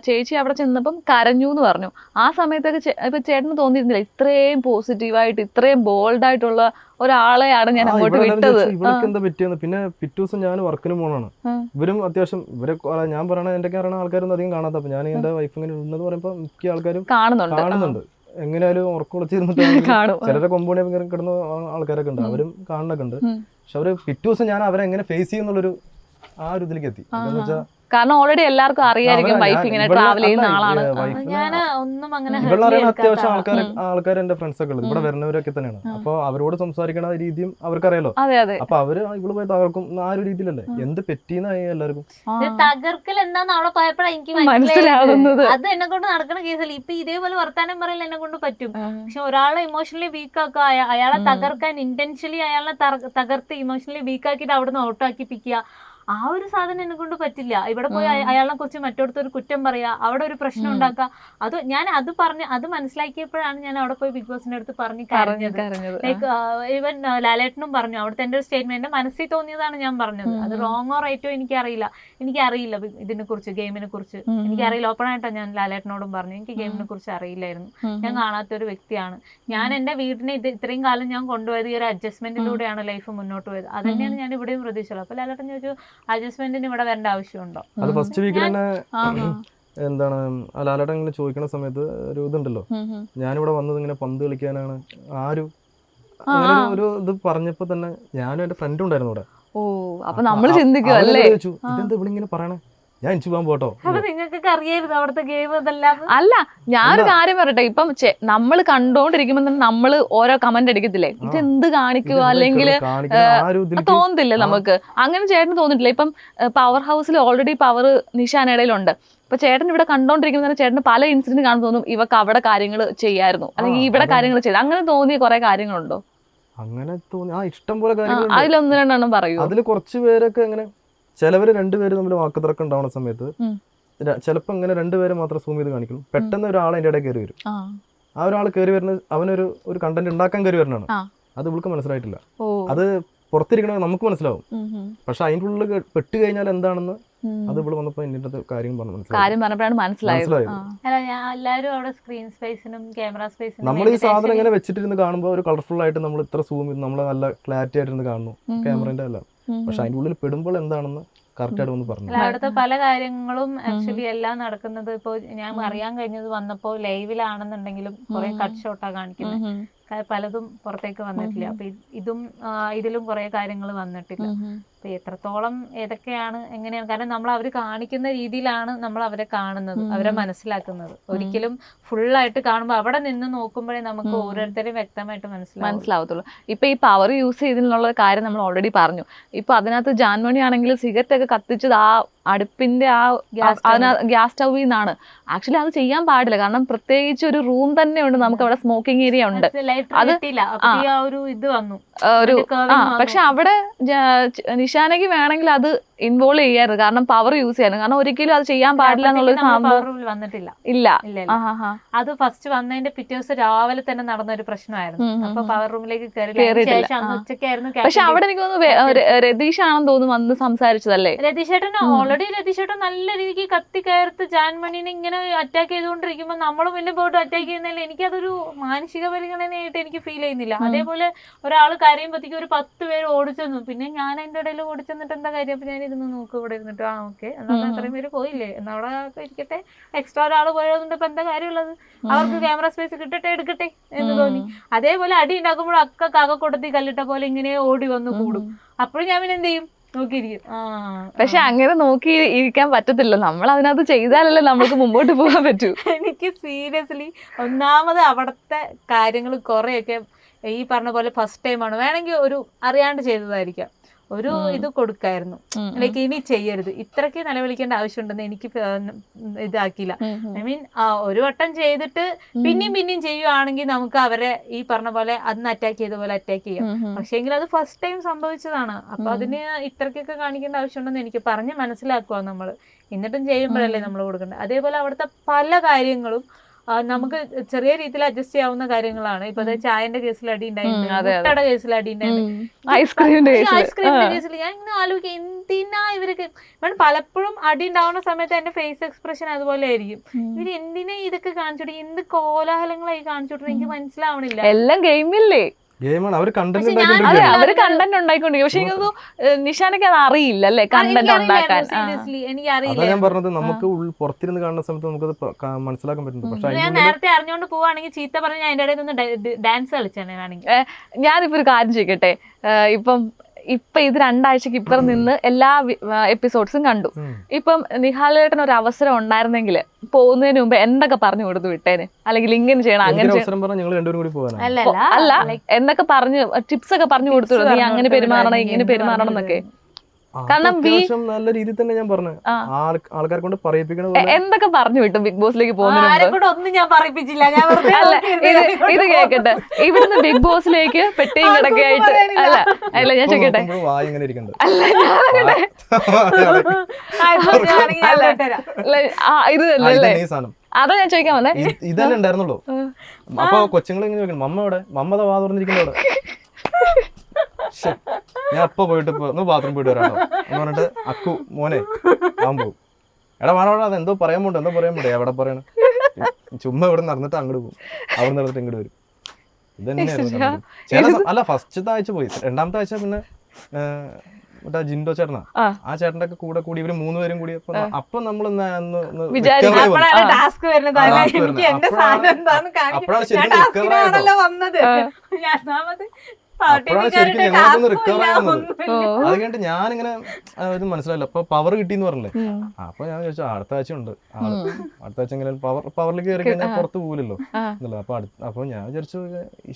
ചേച്ചി അവിടെ ചെന്നപ്പം കരഞ്ഞു എന്ന് പറഞ്ഞു. ആ സമയത്തൊക്കെ ഇപ്പൊ ചേട്ടന് തോന്നിയിരുന്നില്ല ഇത്രയും പോസിറ്റീവായിട്ട് ഇത്രയും ബോൾഡായിട്ടുള്ള ഒരാളെയാണ് ഞാൻ അങ്ങോട്ട് വിട്ടത്? ഇവർക്ക് എന്താ പറ്റിയെന്ന്. പിന്നെ പിറ്റേ ദിവസം ഞാൻ വർക്കിന് പോകണാണ്. ഇവരും അത്യാവശ്യം ഞാൻ പറയണ എന്റെ ആൾക്കാരൊന്നും അധികം കാണാത്ത. അപ്പൊ ഞാൻ എന്റെ വൈഫ് ഇങ്ങനെ ഉണ്ടെന്ന് പറയുമ്പോ മിക്ക ആൾക്കാരും കാണുന്നുണ്ട്. എങ്ങനെയാലും ഉറക്കം വിളിച്ചിരുന്നിട്ട് ചിലരെ കൊമ്പൂണി കിടന്ന ആൾക്കാരൊക്കെ ഉണ്ട്, അവരും കാണുന്നൊക്കെ ഉണ്ട്. പക്ഷെ അവര് പിറ്റേ ദിവസം ഞാൻ അവരെ എങ്ങനെ ഫേസ് ചെയ്യുന്നുള്ളൊരു ആ ഒരു ഇതിലേക്ക് എത്തി. എന്താന്ന് വെച്ചാൽ കാരണം ഓൾറെഡി എല്ലാവർക്കും അറിയായിരിക്കും വൈഫ് ഇങ്ങനെ ട്രാവൽ ചെയ്യുന്ന ആളാണ്. ഇവളറിയാൻ അത്യാവശ്യം ആൾക്കാർ എന്റെ ഫ്രണ്ട്സ് ഒക്കെ ഉള്ളത് ഇവിടെ വരുന്നവരൊക്കെ തന്നെയാണ്. അപ്പൊ അവരോട് സംസാരിക്കണ രീതിയും അവർക്കറിയാലോ. അപ്പൊ അവര് ഇവള് പോയി തകർക്കും ആ ഒരു രീതിയിലല്ലേ. എന്ത് പറ്റിയെന്നായി എല്ലാവർക്കും തകർക്കൽ എന്താന്ന് അവിടെ പോയപ്പോഴാണ് എനിക്ക് മനസ്സിലാവുന്നത്. അത് എന്നെ കൊണ്ട് നടക്കുന്ന കേസല്ല. ഇപ്പൊ ഇതേപോലെ വർത്താനം പറയൽ എന്നെ കൊണ്ട് പറ്റും. പക്ഷെ ഒരാളെ ഇമോഷണലി വീക്ക് ആക്കുക, അയാളെ തകർക്കാൻ ഇന്റൻഷ്യലി അയാളെ തകർത്ത് ഇമോഷണലി വീക്ക് ആക്കിയിട്ട് അവിടുന്ന് ഔട്ടാക്കിപ്പിക്കുക, ആ ഒരു സാധനം എന്നെ കൊണ്ട് പറ്റില്ല. ഇവിടെ പോയി അയാളെ കുറിച്ച് മറ്റൊരു കുറ്റം പറയാ, അവിടെ ഒരു പ്രശ്നം ഉണ്ടാക്കുക. അത് ഞാൻ അത് മനസ്സിലാക്കിയപ്പോഴാണ് ഞാൻ അവിടെ പോയി ബിഗ് ബോസിന്റെ അടുത്ത് പറഞ്ഞ് കരഞ്ഞത്. ലൈക്ക് ഈവൻ ലാലേട്ടനും പറഞ്ഞു അവിടുത്തെ എന്റെ ഒരു സ്റ്റേറ്റ്മെന്റ് എന്റെ മനസ്സിൽ തോന്നിയതാണ് ഞാൻ പറഞ്ഞത്. അത് റോങ്ങോ റൈറ്റോ എനിക്കറിയില്ല ഇതിനെ കുറിച്ച്, ഗെയിമിനെ കുറിച്ച് എനിക്കറിയില്ല. ഓപ്പൺ ആയിട്ടാണ് ഞാൻ ലാലേട്ടനോടും പറഞ്ഞു എനിക്ക് ഗെയിമിനെ കുറിച്ച് അറിയില്ലായിരുന്നു, ഞാൻ കാണാത്തൊരു വ്യക്തിയാണ്. ഞാൻ എന്റെ വീടിനെ ഇത്രയും കാലം ഞാൻ കൊണ്ടുപോയത് ഈ ഒരു അഡ്ജസ്റ്റ്മെന്റിലൂടെയാണ് ലൈഫ് മുന്നോട്ട് പോയത്. അത് തന്നെയാണ് ഞാൻ ഇവിടെയും പ്രതീക്ഷിച്ചത്. അപ്പൊ ലാലേട്ടൻ ചോദിച്ചു അഡ്ജസ്റ്റ്മെന്റിന് ഇവിടെ വരേണ്ട ആവശ്യമുണ്ടോ? അത് ഫസ്റ്റ് വീക്കിൽ തന്നെ എന്താണ് ലാലേട്ടൻ ഇങ്ങനെ ചോദിക്കുന്ന സമയത്ത് ഒരു ഇതുണ്ടല്ലോ, ഞാനിവിടെ വന്നത് ഇങ്ങനെ പന്ത് കളിക്കാനാണ് ആ ഒരു ഇത് പറഞ്ഞപ്പോ തന്നെ ഞാനും എന്റെ ഫ്രണ്ടും ഉണ്ടായിരുന്നു ഇവിടെ. അപ്പൊ നമ്മള് ചിന്തിക്കുവല്ലേ ഇതെന്താ ഇവിടെ ഇങ്ങനെ പറയണേ, ഞാൻ എനിക്ക് പോകാൻ പോട്ടോ. നിങ്ങൾക്കൊക്കെ അറിയായിരുന്നു അവിടുത്തെ ഗെയിം ഇതെല്ലാം. അല്ല, ഞാനൊരു കാര്യം പറയട്ടെ, ഇപ്പം നമ്മൾ കണ്ടോണ്ടിരിക്കുമ്പോ തന്നെ നമ്മള് ഓരോ കമന്റ് അടിക്കത്തില്ലേ, ഇതെന്ത് കാണിക്കുക അല്ലെങ്കിൽ തോന്നത്തില്ലേ നമുക്ക്? അങ്ങനെ ചേട്ടന് തോന്നിട്ടില്ല? ഇപ്പം പവർ ഹൗസിൽ ഓൾറെഡി പവർ നിഷാനയിടയിലുണ്ട്. ഇപ്പൊ ചേട്ടൻ ഇവിടെ കണ്ടോണ്ടിരിക്കുമ്പോ തന്നെ ചേട്ടന് പല ഇൻസിഡന്റ് കാണും, തോന്നും ഇവക്ക് അവിടെ കാര്യങ്ങൾ ചെയ്യായിരുന്നു അല്ലെങ്കിൽ ഇവിടെ കാര്യങ്ങൾ ചെയ്തു. അങ്ങനെ തോന്നിയ കുറെ കാര്യങ്ങളുണ്ടോ? അങ്ങനെ തോന്നി ഇഷ്ടം പോലെ കാര്യങ്ങൾ. അതിലൊന്ന് രണ്ടെണ്ണം പറയൂ. അതില് കുറച്ച് പേരൊക്കെ അങ്ങനെ ചിലവര് രണ്ടുപേര് തമ്മിൽ വാക്കുതർക്കം ഉണ്ടാവുന്ന സമയത്ത് ചിലപ്പോ ഇങ്ങനെ രണ്ടുപേരെ മാത്രം സൂം ചെയ്ത് കാണിക്കും. പെട്ടെന്ന് ഒരാൾ അതിന്റെ ഇടയിൽ കയറി വരും. ആ ഒരാൾ കയറി വരുന്നത് അവനൊരു കണ്ടന്റ് ഉണ്ടാക്കാൻ കയറി വരണതാണ്. അത് ഇവൾക്ക് മനസ്സിലായിട്ടില്ല. അത് പുറത്തിരിക്കണത് നമുക്ക് മനസ്സിലാവും, പക്ഷെ അതിൻ്റെ ഉള്ളിൽ പെട്ട് കഴിഞ്ഞാൽ എന്താണെന്ന് അത് ഇവിടെ വന്നപ്പോ ഇന്നത്തെ കാര്യം പറഞ്ഞപ്പോഴാണ് മനസ്സിലായത്. നമ്മൾ ഈ സാധനം ഇങ്ങനെ വെച്ചിട്ടിരുന്ന് കാണുമ്പോൾ ഒരു കളർഫുൾ ആയിട്ട് നമ്മൾ ഇത്ര സൂം ചെയ്ത് നമ്മൾ നല്ല ക്ലാരിറ്റി ആയിട്ട് കാണുന്നു ക്യാമറന്റെ എല്ലാം, പക്ഷെ അതിന്റെ ഉള്ളിൽ പെടുമ്പോൾ എന്താണെന്ന് കറക്റ്റ് ആയിട്ട് ഒന്ന് പറഞ്ഞു. അവിടുത്തെ പല കാര്യങ്ങളും ആക്ച്വലി എല്ലാം നടക്കുന്നത് ഇപ്പൊ ഞാൻ അറിയാൻ കഴിഞ്ഞത് വന്നപ്പോ ലൈവിലാണെന്നുണ്ടെങ്കിലും കുറെ കട്ട് ഷോട്ടാ കാണിക്കുന്നത്, പലതും പുറത്തേക്ക് വന്നിട്ടില്ല. അപ്പൊ ഇതിലും കുറെ കാര്യങ്ങൾ വന്നിട്ടില്ല. അപ്പൊ എത്രത്തോളം ഏതൊക്കെയാണ് എങ്ങനെയാണ്, കാരണം നമ്മൾ അവർ കാണിക്കുന്ന രീതിയിലാണ് നമ്മൾ അവരെ കാണുന്നത്, അവരെ മനസ്സിലാക്കുന്നത്. ഒരിക്കലും ഫുള്ളായിട്ട് കാണുമ്പോൾ അവിടെ നിന്ന് നോക്കുമ്പോഴേ നമുക്ക് ഓരോരുത്തരെയും വ്യക്തമായിട്ട് മനസ്സിലാവത്തുള്ളൂ. ഇപ്പൊ ഈ പവർ യൂസ് ചെയ്തിട്ടുള്ള കാര്യം നമ്മൾ ഓൾറെഡി പറഞ്ഞു. ഇപ്പൊ അതിനകത്ത് ജാൻമണി ആണെങ്കിൽ സിഗരറ്റ് ഒക്കെ കത്തിച്ചത് ആ അടുപ്പിന്റെ ഗ്യാസ് സ്റ്റൗവിൽ നിന്നാണ്. ആക്ച്വലി അത് ചെയ്യാൻ പാടില്ല, കാരണം പ്രത്യേകിച്ച് ഒരു റൂം തന്നെ ഉണ്ട്, നമുക്ക് അവിടെ സ്മോക്കിംഗ് ഏരിയ ഉണ്ട്. പക്ഷെ അവിടെ നിഷാനയ്ക്ക് വേണമെങ്കിൽ അത് ഇൻവോൾവ് ചെയ്യാറ്, കാരണം പവർ യൂസ് ചെയ്യാൻ, കാരണം ഒരിക്കലും അത് ചെയ്യാൻ പാടില്ല എന്നുള്ളൊരു സംഭവം വന്നിട്ടില്ല. ഇല്ല. അത് ഫസ്റ്റ് വന്നതിന്റെ പിറ്റേ ദിവസം രാവിലെ തന്നെ നടന്ന ഒരു പ്രശ്നമായിരുന്നു. അപ്പൊ പവർ റൂമിലേക്ക് കയറി ശേഷം അന്ന് ഉച്ചക്കായിരുന്നു. പക്ഷെ അവിടെ എനിക്ക് തോന്നുന്നു രതീഷ് ആണെന്ന് തോന്നുന്നു വന്ന് സംസാരിച്ചതല്ലേ. രതീഷേട്ടൻ ഓൾറെഡി രതീഷേട്ടൻ നല്ല രീതിക്ക് കത്തി കയർത്ത് ജാൻമണിനെ ഇങ്ങനെ അറ്റാക്ക് ചെയ്തുകൊണ്ടിരിക്കുമ്പോൾ നമ്മൾ പിന്നെ പോയിട്ട് അറ്റാക്ക് ചെയ്യുന്നില്ല. എനിക്കതൊരു മാനസിക പരിഗണനയായിട്ട് എനിക്ക് ഫീൽ ചെയ്യുന്നില്ല. അതേപോലെ ഒരാൾ കരയുമ്പോഴത്തേക്ക് ഒരു 10 പേര് ഓടിച്ചെന്നു, പിന്നെ ഞാൻ അതിന്റെ ഇടയിൽ ഓടിച്ചെന്നിട്ട് എന്താ കാര്യം? അപ്പൊ ഞാൻ ഇരുന്ന് നോക്കും ഇവിടെ ഇരുന്നിട്ട്, ഓക്കെ എന്നാ അത്രയും പേര് പോയില്ലേ, എന്നാ അവിടെ ഇരിക്കട്ടെ, എക്സ്ട്രാ ഒരാൾ പോയതുകൊണ്ട് ഇപ്പൊ എന്താ കാര്യമുള്ളത്, അവർക്ക് ക്യാമറ സ്പേസ് കിട്ടട്ടെ, എടുക്കട്ടെ എന്ന് തോന്നി. അതേപോലെ അടി ഉണ്ടാക്കുമ്പോൾ അക്ക കാക്കക്കൂട്ടത്തിൽ കല്ലിട്ട പോലെ ഇങ്ങനെ ഓടി വന്ന് കൂടും. അപ്പോഴും ഞാൻ പിന്നെ എന്ത് ചെയ്യും, നോക്കിയിരിക്കും. പക്ഷെ അങ്ങനെ നോക്കി ഇരിക്കാൻ പറ്റത്തില്ല, നമ്മൾ അതിനകത്ത് ചെയ്താലല്ലേ നമ്മൾക്ക് മുമ്പോട്ട് പോകാൻ പറ്റൂ. എനിക്ക് സീരിയസ്ലി ഒന്നാമത് അവിടുത്തെ കാര്യങ്ങൾ കുറെയൊക്കെ ഈ പറഞ്ഞ പോലെ ഫസ്റ്റ് ടൈമാണ്, വേണമെങ്കിൽ ഒരു അറിയാണ്ട് ചെയ്തതായിരിക്കാം, ഒരു ഇത് കൊടുക്കായിരുന്നു, ലൈക്ക് ഇനി ചെയ്യരുത്, ഇത്രയ്ക്ക് നിലവിളിക്കേണ്ട ആവശ്യമുണ്ടെന്ന് എനിക്ക് ഇതാക്കിയില്ല. ഐ മീൻ ഒരു വട്ടം ചെയ്തിട്ട് പിന്നെയും ചെയ്യുവാണെങ്കിൽ നമുക്ക് അവരെ ഈ പറഞ്ഞ പോലെ അന്ന് അറ്റാക്ക് ചെയ്ത പോലെ അറ്റാക്ക് ചെയ്യാം. പക്ഷേങ്കിൽ അത് ഫസ്റ്റ് ടൈം സംഭവിച്ചതാണ്. അപ്പൊ അതിന് ഇത്രയ്ക്കൊക്കെ കാണിക്കേണ്ട ആവശ്യമുണ്ടെന്ന് എനിക്ക് പറഞ്ഞ് മനസ്സിലാക്കുക നമ്മൾ, എന്നിട്ടും ചെയ്യുമ്പോഴല്ലേ നമ്മൾ കൊടുക്കേണ്ടത്. അതേപോലെ അവിടുത്തെ പല കാര്യങ്ങളും നമുക്ക് ചെറിയ രീതിയിൽ അഡ്ജസ്റ്റ് ചെയ്യാവുന്ന കാര്യങ്ങളാണ്. ഇപ്പൊ ചായന്റെ കേസിൽ അടി ഉണ്ടായിട്ടുണ്ട്, മുട്ടയുടെ കേസിൽ അടി ഉണ്ടായിട്ടുണ്ട്, ഐസ്ക്രീമിന്റെ കേസിൽ ഞാൻ ഇങ്ങനെ ആലോചിക്കും എന്തിനാ ഇവർക്ക്. പലപ്പോഴും അടി ഉണ്ടാവുന്ന സമയത്ത് എന്റെ ഫേസ് എക്സ്പ്രഷൻ അതുപോലെ ആയിരിക്കും. ഇവര് എന്തിനാ ഇതൊക്കെ കാണിച്ചോട്ടെ, എന്ത് കോലാഹലങ്ങളായി കാണിച്ചോട്ടെ, എനിക്ക് മനസ്സിലാവണില്ല. എല്ലാം ഗെയിമില്ലേ, ഗെയിമാണ് അവര് കണ്ടന്റ് അവര് കണ്ടന്റ് ഉണ്ടായിക്കൊണ്ടിരിക്കും. പക്ഷെ എനിക്ക് നിഷാനൊക്കെ അത് അറിയില്ല അല്ലേ, കണ്ടന്റ് ഉണ്ടാക്കാൻ. എനിക്കറിയില്ല, ഞാൻ പറഞ്ഞത് നമുക്ക് പുറത്തിരുന്ന് കാണുന്ന സമയത്ത് നമുക്കത് മനസ്സിലാക്കാൻ പറ്റുന്നുണ്ട്. പക്ഷെ ഞാൻ നേരത്തെ അറിഞ്ഞോണ്ട് പോവാണെങ്കിൽ ചീത്ത പറഞ്ഞ് ഞാൻ അതിന്റെ ഇടയിൽ നിന്ന് ഡാൻസ് കളിച്ചാണ് വേണമെങ്കിൽ. ഞാനിപ്പോ ഒരു കാര്യം ചോദിക്കട്ടെ, ഇപ്പൊ ഇത് 2 ആഴ്ചക്ക് ഇപ്പുറം നിന്ന് എല്ലാ എപ്പിസോഡ്സും കണ്ടു. ഇപ്പം നിഹാലേട്ടന് ഒരു അവസരം ഉണ്ടായിരുന്നെങ്കിൽ പോകുന്നതിന് മുമ്പ് എന്തൊക്കെ പറഞ്ഞു കൊടുത്തു വിട്ടേന്, അല്ലെങ്കിൽ ഇങ്ങനെ ചെയ്യണം അങ്ങനെ അല്ല എന്നൊക്കെ പറഞ്ഞു ടിപ്സ് ഒക്കെ പറഞ്ഞു കൊടുത്തു, നീ അങ്ങനെ പെരുമാറണം ഇങ്ങനെ പെരുമാറണം എന്നൊക്കെ. കാരണം നല്ല രീതിയിൽ തന്നെ ഞാൻ പറഞ്ഞു, ആൾക്കാരെ കൊണ്ട് പറയിപ്പിക്കണ എന്തൊക്കെ പറഞ്ഞു വിട്ടു ബിഗ് ബോസിലേക്ക് ഒന്നും ഞാൻ പറയിപ്പിച്ചില്ല. ഇത് കേക്കട്ടെ, ഇവിടുന്ന് ബിഗ് ബോസിലേക്ക് പെട്ടിയും കിടക്കയായിട്ട് അല്ല ഞാൻ ചോദിക്കട്ടെ, ഇത് അല്ലേ അതാ ഞാൻ ചോദിക്കാൻ വന്നേ. ഇതല്ലേ ഉണ്ടായിരുന്നുള്ളൂ. അപ്പൊ കൊച്ചുങ്ങൾ ഇങ്ങനെ ചോദിക്കണം, മമ്മ വാ തുറന്നിരിക്കുന്നവിടെ, ഞാൻ അപ്പൊ പോയിട്ട് ബാത്റൂം പോയിട്ട് വരാട്ടോ എന്ന് പറഞ്ഞിട്ട് അക്കു മോനെ ആവാൻ പോകും. എടാ വേണം അത് എന്തോ പറയാൻ പോണ്ട് എവിടെ പറയണം, ചുമ്മാ ഇവിടെ നടന്നിട്ട് അങ്ങോട്ട് പോകും, അവിടെ നടന്നിട്ട് ഇങ്ങോട്ട് വരും. ഇത് തന്നെയായിരുന്നു. അല്ല ഫസ്റ്റത്തെ ആഴ്ച പോയി, 2ാമത്തെ ആഴ്ച പിന്നെ മറ്റേ ജിൻഡോ ചേട്ടനാ, ആ ചേട്ടന്റെ ഒക്കെ കൂടി ഇവര് 3 പേരും കൂടി അപ്പൊ നമ്മൾ അപ്പോഴാണ് ശരിക്കും ഞങ്ങൾക്കൊന്ന് റിക്കവർ ആവുന്നത്. അത് കഴിഞ്ഞിട്ട് ഞാനിങ്ങനെ ഇത് മനസ്സിലായില്ല. അപ്പൊ പവർ കിട്ടിന്ന് പറഞ്ഞില്ലേ, അപ്പൊ ഞാൻ ചോദിച്ചു അടുത്ത ആഴ്ച ഉണ്ട്, അടുത്ത ആഴ്ച എങ്ങനെ പവറിലേക്ക് കയറി കഴിഞ്ഞാൽ പുറത്ത് പോകില്ലല്ലോ എന്നുള്ളത്. അപ്പൊ ഞാൻ വിചാരിച്ചു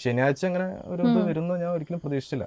ശനിയാഴ്ച അങ്ങനെ ഒരു ഇത് വരുന്ന ഞാൻ ഒരിക്കലും പ്രതീക്ഷിച്ചില്ല.